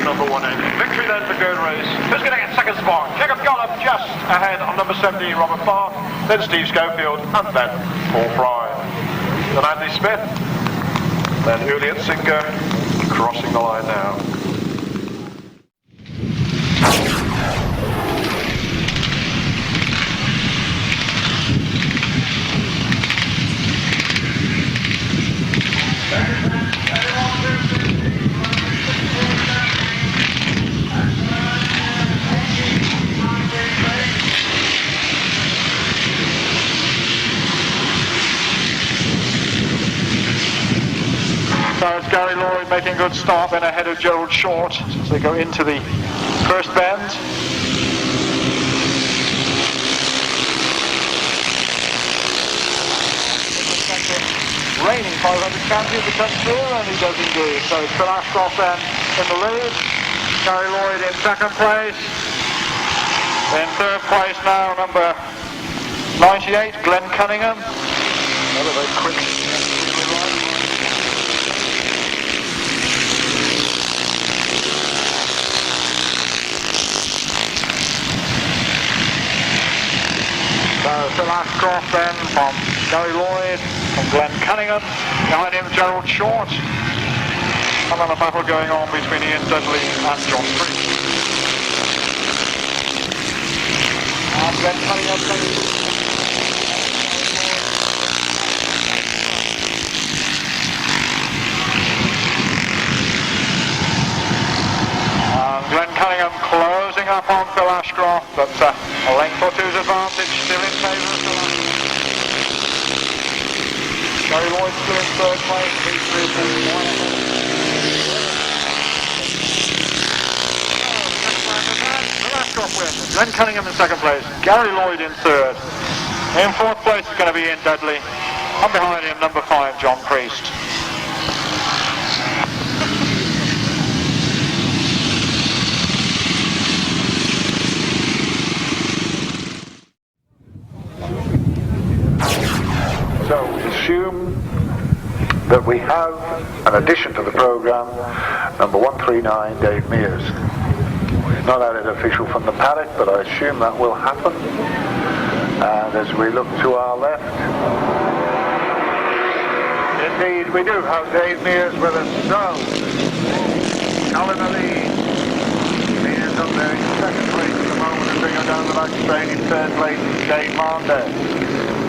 Speaker 7: Number one engine. Victory then for Gerd Riss. Who's going to get second spot? Jakob Gollop just ahead on number 17, Robert Barth, then Steve Schofield, and then Paul Fry. Then Andy Smith, then Urycz crossing the line now.
Speaker 5: So it's Gary Lloyd making a good start then ahead of Gerald Short as they go into the first bend. Reigning 500 champion to come through, and he does indeed. So it's Phil Ashcroft then in the lead, Gary Lloyd in second place. In third place now, number 98, Glenn Cunningham. Another very quick. So Phil Ashcroft then from Gary Lloyd, from Glenn Cunningham, behind him Gerald Short, and then a battle going on between Ian Dudley and John Priest. And Glenn Cunningham Glenn Cunningham closing up on Phil Ashcroft, but a length or two's advantage still in favour of Phil Ashcroft. Gary Lloyd still in third place, Phil Ashcroft wins. Glenn Cunningham in second place, Gary Lloyd in third. In fourth place is going to be Ian Dudley, and behind him number 5, John Priest. So we assume that we have an addition to the programme, number 139, Dave Mears. We've not had it official from the paddock, but I assume that will happen. And as we look to our left, indeed we do have Dave Mears with us. So, Alan Ali, Mears up there in second place at the moment, and bring her down the back straight in third place, Dave Mander.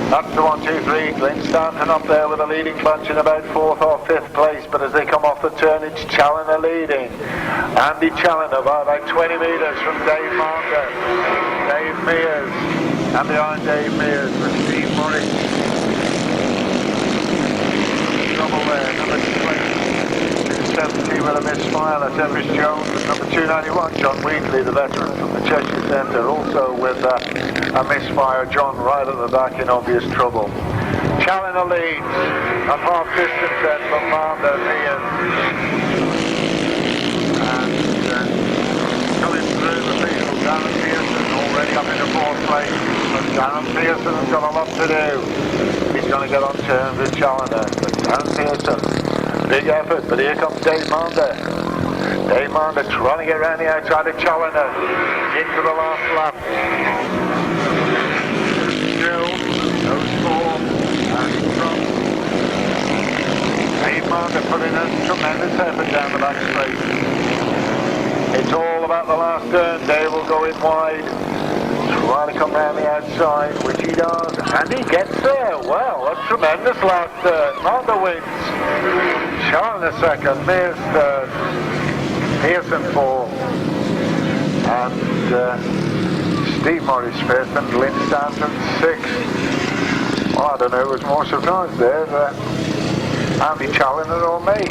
Speaker 5: That's the 1, 2, 3. Glenn Stanton up there with a leading bunch in about 4th or 5th place, but as they come off the turn, it's Challoner leading. Andy Challoner by about 20 metres from Dave Mander. Dave Mears, and behind Dave Mears with Steve Morris. Trouble there, number 270 with a misfire, that's Everest Jones, and number 291, John Wheatley, the veteran from the Cheshire Centre, also with a misfire, John right at the back in obvious trouble. Challoner leads, a half distance then from Mander Mears. And coming through the field, Darren Pearson already up into 4th place, but Darren Pearson has got a lot to do. He's going to get on terms with Challoner, but Darren Pearson, big effort, but here comes Dave Mander. Dave Mander trying to get around the outside of Challoner into the last lap. Still, those 4 and from Dave Mander putting a tremendous effort down the back straight. It's all about the last turn. Dave will go in wide, trying to come round the outside, which he does, and he gets there. Well, a tremendous last turn. Mander wins. Challoner second, Mears third, Pearson 4, and Steve Morris 5th, and Lynn Stanton 6th. Well, I don't know who was more surprised there, Andy Challoner or me.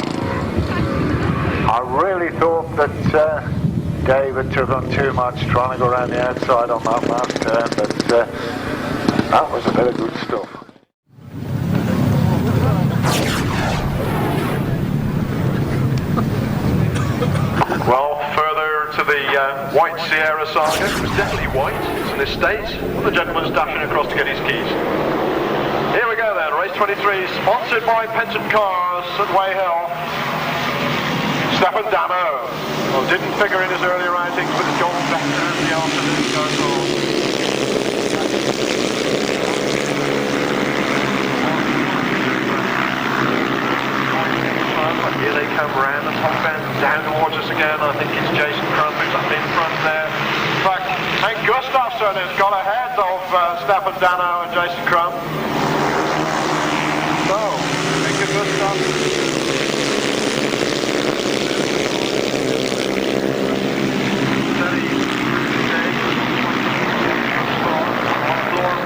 Speaker 5: I really thought that David took on too much trying to go around the outside on that last turn, but that was a bit of good stuff.
Speaker 7: Well, further to the White Sierra saga. It was definitely white. It's an estate. The gentleman's dashing across to get his keys. Here we go then, race 23, sponsored by Pension Cars at Way Hill. Stefan Damo. Well, didn't figure in his earlier ratings, but John Becker as the afternoon goes on. Here they come round the top end, down towards us again. I think it's Jason Crump who's up in front there. In fact, Hank Gustafsson has got ahead of Stefan Dano and Jason Crump. So, Hank Gustafsson.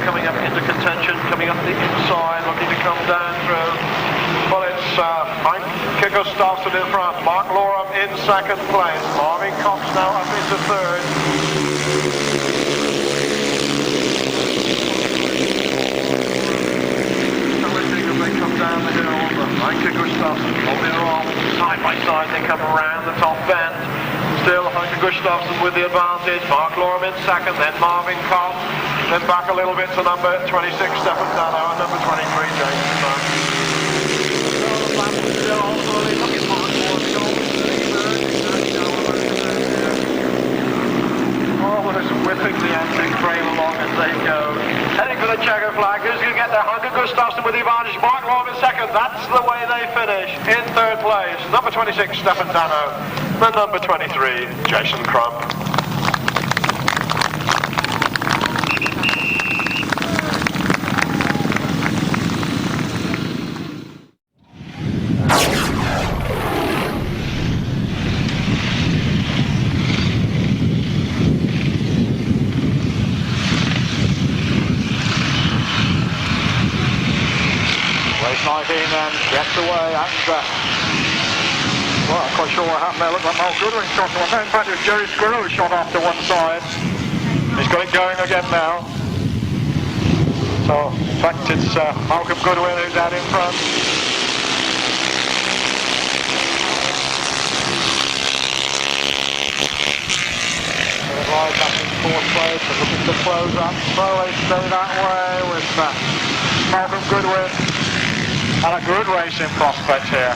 Speaker 7: Coming up into contention, coming up the inside, looking to come down through. Well, it's Mike Gustafsson in front, Mark Loram in second place, Marvin Cox now up into third. So we think as they come down the hill, Mike Gustafsson holding her off, side by side, they come around the top bend. Still Mike Gustafsson with the advantage, Mark Loram in second, then Marvin Cox. Then back a little bit to number 26, Stefan Dano, and number 23, Jason Crump. Oh, just whipping the antique frame along as they go. Heading for the checkered flag. Who's going to get there? Hunter Gustafsson with the advantage. Mark Loram in second. That's the way they finish. In third place, number 26, Stefan Dano, and number 23, Jason Crump.
Speaker 4: And gets away, and well, I'm quite sure what happened there. Looked like Mark Goodwin shot to one. In fact, it was Jerry Squirrel who shot off to one side. He's got it going again now. So, in fact, it's Malcolm Goodwin who's out in front. Right back in fourth place, and looking to close up. Slowly stay that way with Malcolm Goodwin. And a good racing prospect here.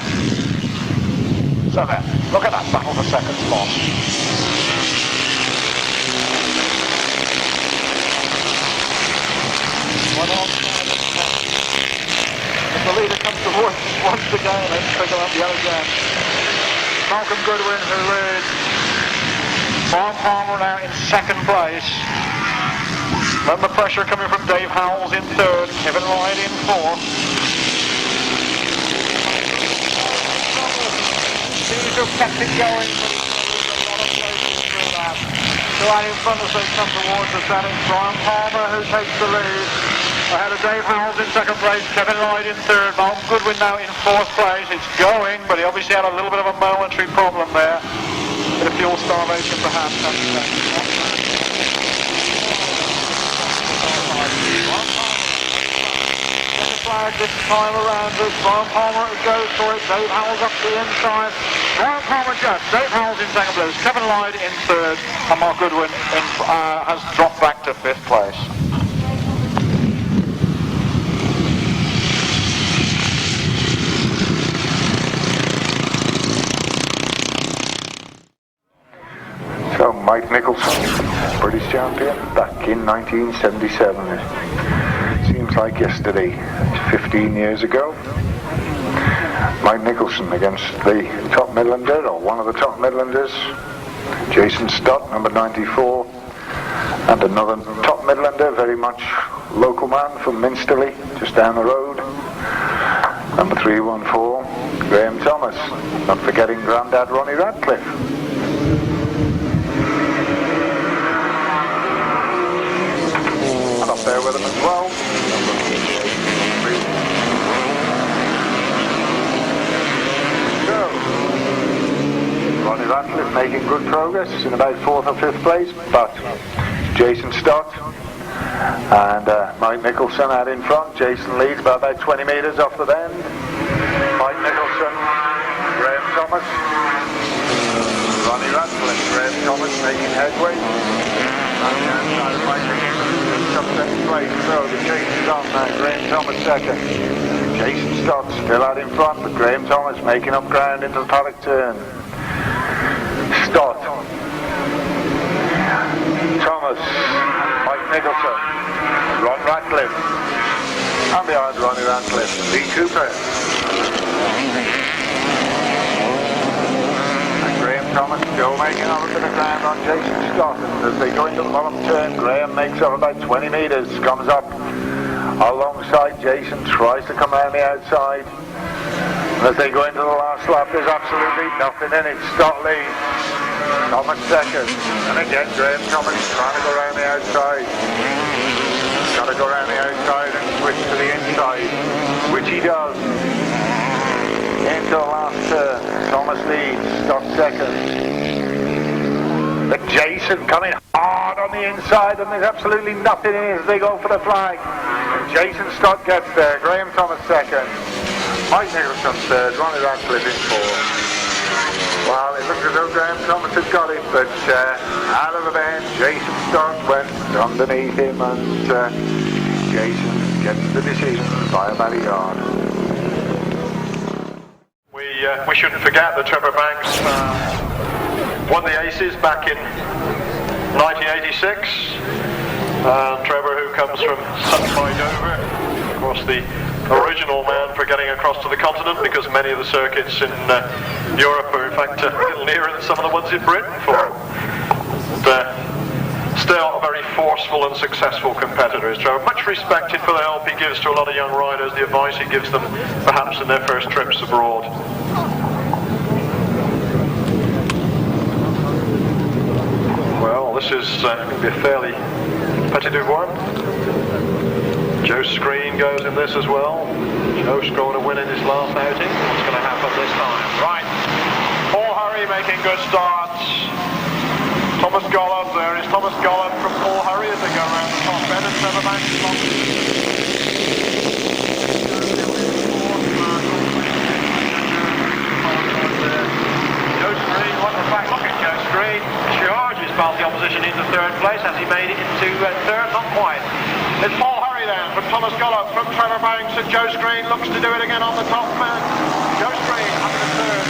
Speaker 4: So there, look at that battle for second spot. If the leader comes towards once again, let's pick him up yet again. Malcolm Goodwin who leads. Bob Palmer now in second place. Then the pressure coming from Dave Howells in third, Kevin Ryan in fourth. Seems to have kept it going, but there's a lot of places through that. So out in front as they come towards us, that is Brian Palmer who takes the lead. Ahead of Dave Howells in second place, Kevin Ryan in third, Mark Goodwin now in fourth place. It's going, but he obviously had a little bit of a momentary problem there. Bit of fuel starvation perhaps. Flag this time around as Brian Palmer goes for it. Dave Howells up the inside. Brian Palmer just. Dave Howells in second place. Kevin Lloyd in third. And Mark Goodwin has dropped back to fifth place.
Speaker 5: So Mike Nicholson, British champion, back in 1977. Seems like yesterday, 15 years ago. Mike Nicholson against the top Midlander, or one of the top Midlanders, Jason Stott, number 94, and another top Midlander, very much local man from Minsterley, just down the road, number 314, Graham Thomas, not forgetting Grandad Ronnie Radcliffe. And up there with him as well, progress in about 4th or 5th place, but Jason Stott and Mike Nicholson out in front. Jason leads by about 20 metres off the bend. Mike Nicholson, Graham Thomas, Ronnie Ratcliffe, Graham Thomas making headway. On the outside of Mike Nicholson in sub-second place, so the chase is on now. Graham Thomas second. Jason Stott still out in front, but Graham Thomas making up ground into the paddock turn. Stott, Thomas, Mike Nicholson, Ron Ratcliffe, and behind Ronnie Ratcliffe, Lee Cooper. And Graham Thomas still making up a bit of ground on Jason Stott. And as they go into the bottom turn, Graham makes up about 20 metres, comes up alongside Jason, tries to come around the outside. And as they go into the last lap, there's absolutely nothing in it. Stott leads, Thomas second, and again Graham Thomas trying to go around the outside. Got to go around the outside and switch to the inside, which he does. Into the last turn, Thomas leads, Stott second. But Jason coming hard on the inside, and there's absolutely nothing in it as they go for the flag. And Jason Stott gets there, Graham Thomas second, Mike Nicholson third, Ronnie Ratcliffe in fourth. Well, it looks as though Graham Thomas had got it, but out of the bend, Jason Stott went underneath him, and Jason gets the decision by about a yard.
Speaker 7: We shouldn't forget that Trevor Banks won the Aces back in 1986. Trevor, who comes from Sutton by Dover, of course the original man for getting across to the continent, because many of the circuits in Europe are in fact a little nearer than some of the ones in Britain for him. Still a very forceful and successful competitor is Trevor. Much respected for the help he gives to a lot of young riders, the advice he gives them perhaps in their first trips abroad. Well, this is going to be a fairly competitive one. Joe Screen goes in this as well. Joe scored a win in his last outing. What's going to happen this time? Right. Paul Hurry making good starts. Tomaz Gollop, there is Tomaz Gollop from Paul Hurry as they go around the top end, and Trevor Banks along. Joe Screen, what the fact, look at Joe Screen. Charges past the opposition into third place. Has he made it into third? Not quite. It's Paul Hurry then from Tomaz Gollop, from Trevor Banks, and Joe Screen looks to do it again on the top man. Joe Screen up in the third.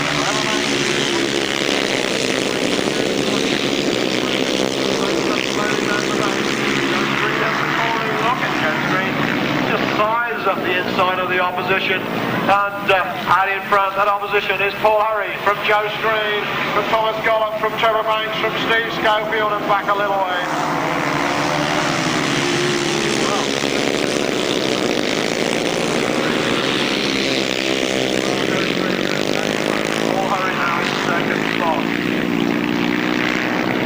Speaker 7: Look at Joe Screen. Just sizes up the inside of the opposition, and out in front, that opposition is Paul Hurry from Joe Screen, from Tomaz Gollop, from Trevor Banks, from Steve Schofield, and back a little way.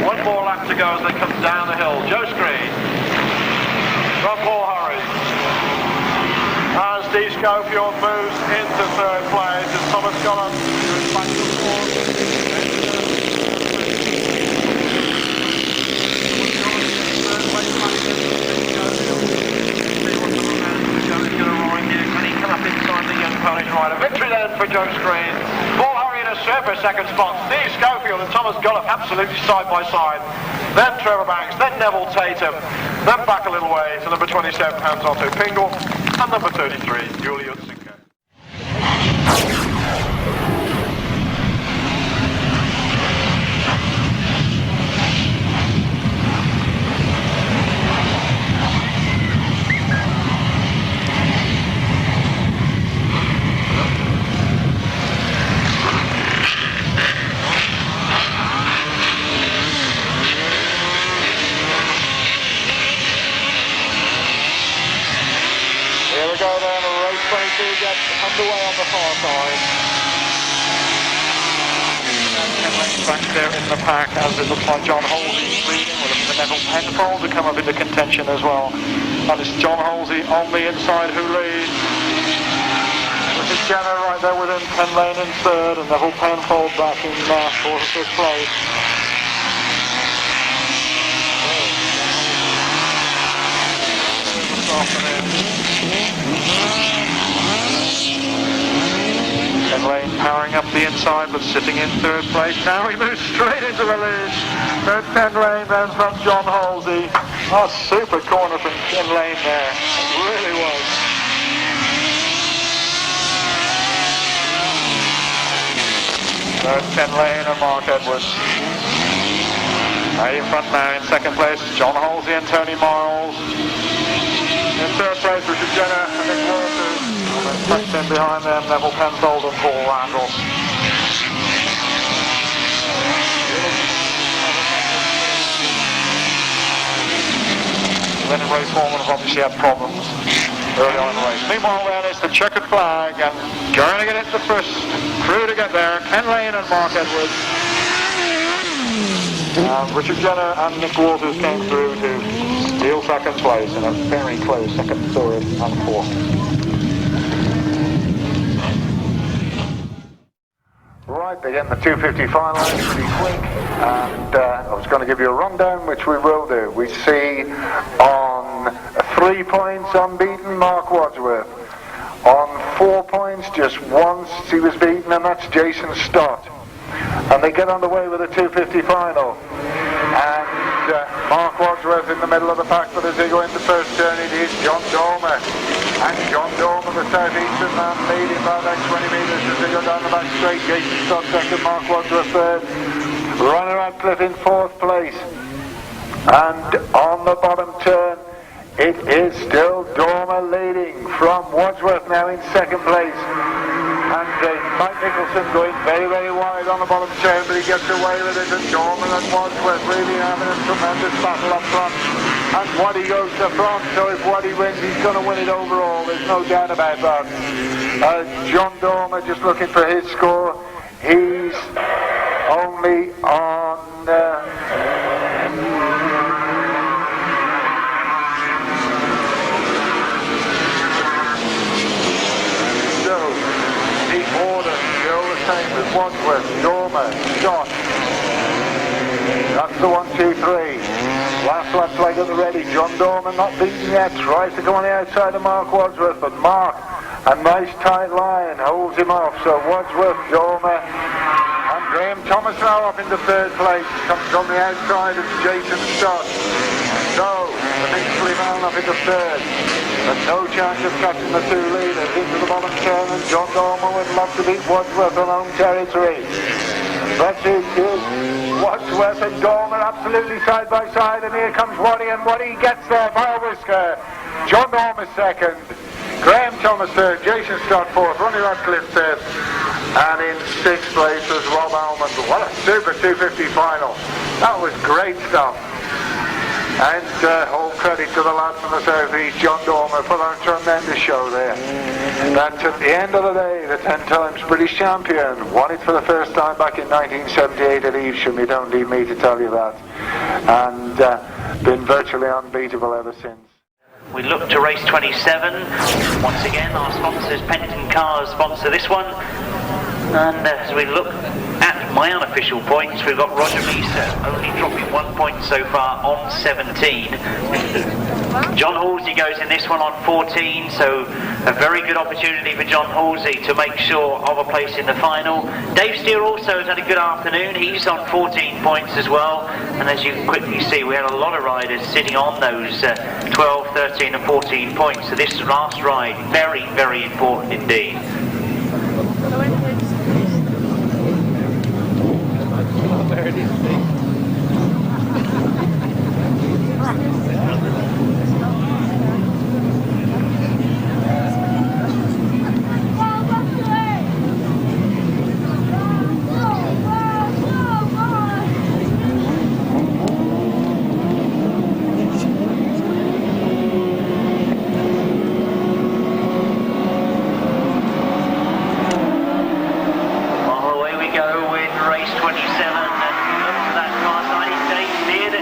Speaker 7: One more lap to go as they come down the hill. Joe Screen from Paul Hurry. And Steve Schofield moves into third place as Tomaz Gollop goes back to fourth. Can he come up inside the young Polish rider? Victory then for Joe Screen. Paul Hurry in a super second spot. Steve Schofield and Tomaz Gollop absolutely side by side. Then Trevor Banks, then Nevill Tatum, then back a little way to number 27, Hans Otto Pingle, and number 33, Julia Utsinker. Underway on the far side. Back there in the pack, as it looks like John Halsey leading. We're looking for Nevill Penfold to come up into contention as well. And it's John Halsey on the inside who leads. This is Jenner right there with him, Penlane in third, and Nevill Penfold back in fourth or fifth place.
Speaker 6: Ken Lane powering up the inside but sitting in third place. Now he moves straight into the lead. But Ken Lane then from John Halsey.
Speaker 4: Oh, super corner from Ken Lane there. It really was.
Speaker 6: Third Ken Lane and Mark Edwards. Right in front now in second place, John Halsey and Tony Miles. In third place, Richard Jenner and Nick Walters. And then tucked in behind them, Nevill Penfold and Paul Randall. Then Ray Foreman have obviously had problems early on in the race. Meanwhile then it's the checkered flag and going to get into the first crew to get there, Ken Lane and Mark Edwards.
Speaker 4: Richard Jenner and Nick Walters came through to steal second place in a very close second, third and fourth.
Speaker 5: Right, begin the 250 final pretty quick, and I was going to give you a rundown, which we will do. We see on 3 points unbeaten Mark Wadsworth. On 4 points, just once he was beaten, and that's Jason Stott. And they get underway with the 250 final. And Mark Wadsworth in the middle of the pack, but as they go into first turn, it is John Dormer. And John Dormer, the southeastern man, leading by about 20 metres as they go down the back straight. Jason Stott second, Mark Wadsworth third. Runner Radcliffe in fourth place. And on the bottom turn, it is still Dormer leading from Wadsworth now in second place. And Mike Nicholson going very, very wide on the bottom turn, but he gets away with it. And Dormer and Wadsworth really having a tremendous battle up front. And Waddy goes to front, so if Waddy wins, he's going to win it overall. There's no doubt about that. John Dormer just looking for his score. He's only on... with Wadsworth, Dormer, Stott. That's the 1, 2, 3. Last one's leg at the ready. John Dormer not beaten yet. Tries to go on the outside of Mark Wadsworth, but Mark, a nice tight line, holds him off. So Wadsworth, Dormer, and Graham Thomas now up into third place. Comes on the outside of Jason Stott. So the Minxley man up into third. There's no chance of catching the two leaders into the bottom turn, and John Dormer would love to beat Wadsworth on home territory. But it is Wadsworth and Dormer absolutely side by side, and here comes Waddy, and Waddy gets there by a whisker. John Dormer second, Graham Thomas third, Jason Stott fourth, Ronnie Radcliffe fifth, and in sixth place was Rob Almond. What a super 250 final. That was great stuff. And all credit to the lad from the southeast, John Dormer, for that tremendous show there. That's at the end of the day, the 10 times British champion. Won it for the first time back in 1978 at Evesham. You don't need me to tell you that. And been virtually unbeatable ever since.
Speaker 3: We look to race 27. Once again, our sponsors, Penton Cars, sponsor this one. And as we look at my unofficial points, we've got Roger Measor only dropping 1 point so far on 17. John Halsey goes in this one on 14, so a very good opportunity for John Halsey to make sure of a place in the final. Dave Steer also has had a good afternoon. He's on 14 points as well, and as you can quickly see, we had a lot of riders sitting on those 12, 13 and 14 points. So this last ride, very, very important indeed.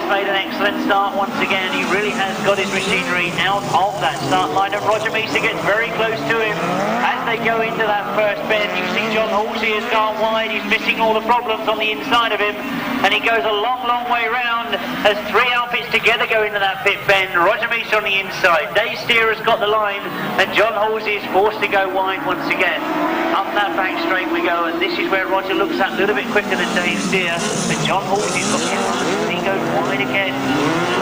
Speaker 3: made an excellent start once again. He really has got his machinery out of that start line, and Roger Measor gets very close to him as they go into that first bend. You see John Halsey has gone wide. He's missing all the problems on the inside of him, and he goes a long, long way round as three outfits together go into that pit bend. Roger Measor on the inside. Dave Steer has got the line, and John Halsey is forced to go wide once again. Up that back straight we go, and this is where Roger looks at a little bit quicker than Dave Steer, but John Halsey's looking at and he goes wide again.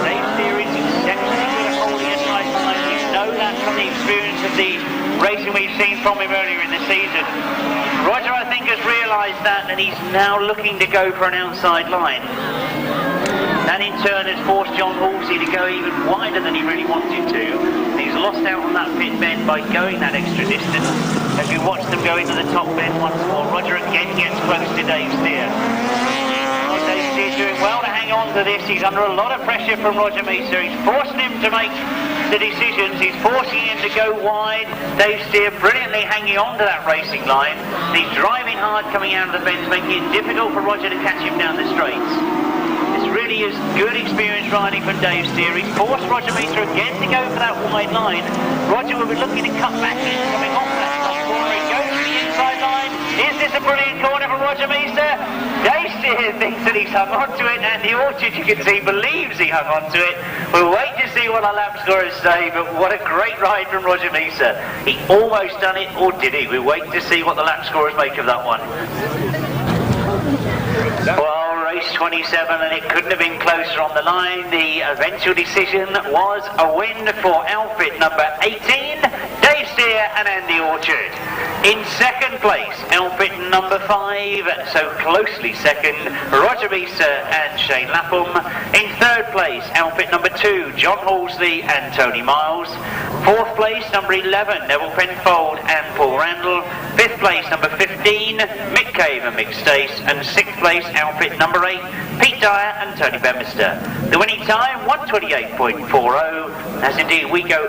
Speaker 3: Dave Steer is exceptionally good at holding a tight line. You know that from the experience of the racing we've seen from him earlier in the season. Roger, I think, has realised that, and he's now looking to go for an outside line. That in turn has forced John Halsey to go even wider than he really wanted to. He's lost out on that pit bend by going that extra distance. As we watch them go into the top bend once more, Roger again gets close to Dave Steer. Oh, Dave Steer's doing well to hang on to this. He's under a lot of pressure from Roger Measor. He's forcing him to make the decisions. He's forcing him to go wide. Dave Steer brilliantly hanging on to that racing line. He's driving hard coming out of the bends, making it difficult for Roger to catch him down the straights. Really is good experience riding from Dave Steer. He's forced Roger Measor again to go for that wide line. Roger will be looking to cut back in, coming off that top corner. He goes to the inside line. Is this a brilliant corner for Roger Measor? Dave Steer thinks that he's hung on to it, and the Urycz, you can see, believes he hung on to it. We'll wait to see what our lap scorers say, but what a great ride from Roger Measor. He almost done it, or did he? We'll wait to see what the lap scorers make of that one. Well, race 27, and it couldn't have been closer on the line. The eventual decision was a win for outfit number 18, Dave Steer and Andy Urycz. In second place, outfit number 5, so closely second, Roger Measor and Shane Lapham. In third place, outfit number 2, John Halsey and Tony Miles. Fourth place, number 11, Nevill Penfold and Paul Randall. Fifth place, number 15, Mick Cave and Mick Stace. And sixth place, outfit number 8, Pete Dyer and Tony Bemister. The winning time, 1:28.40, as indeed we go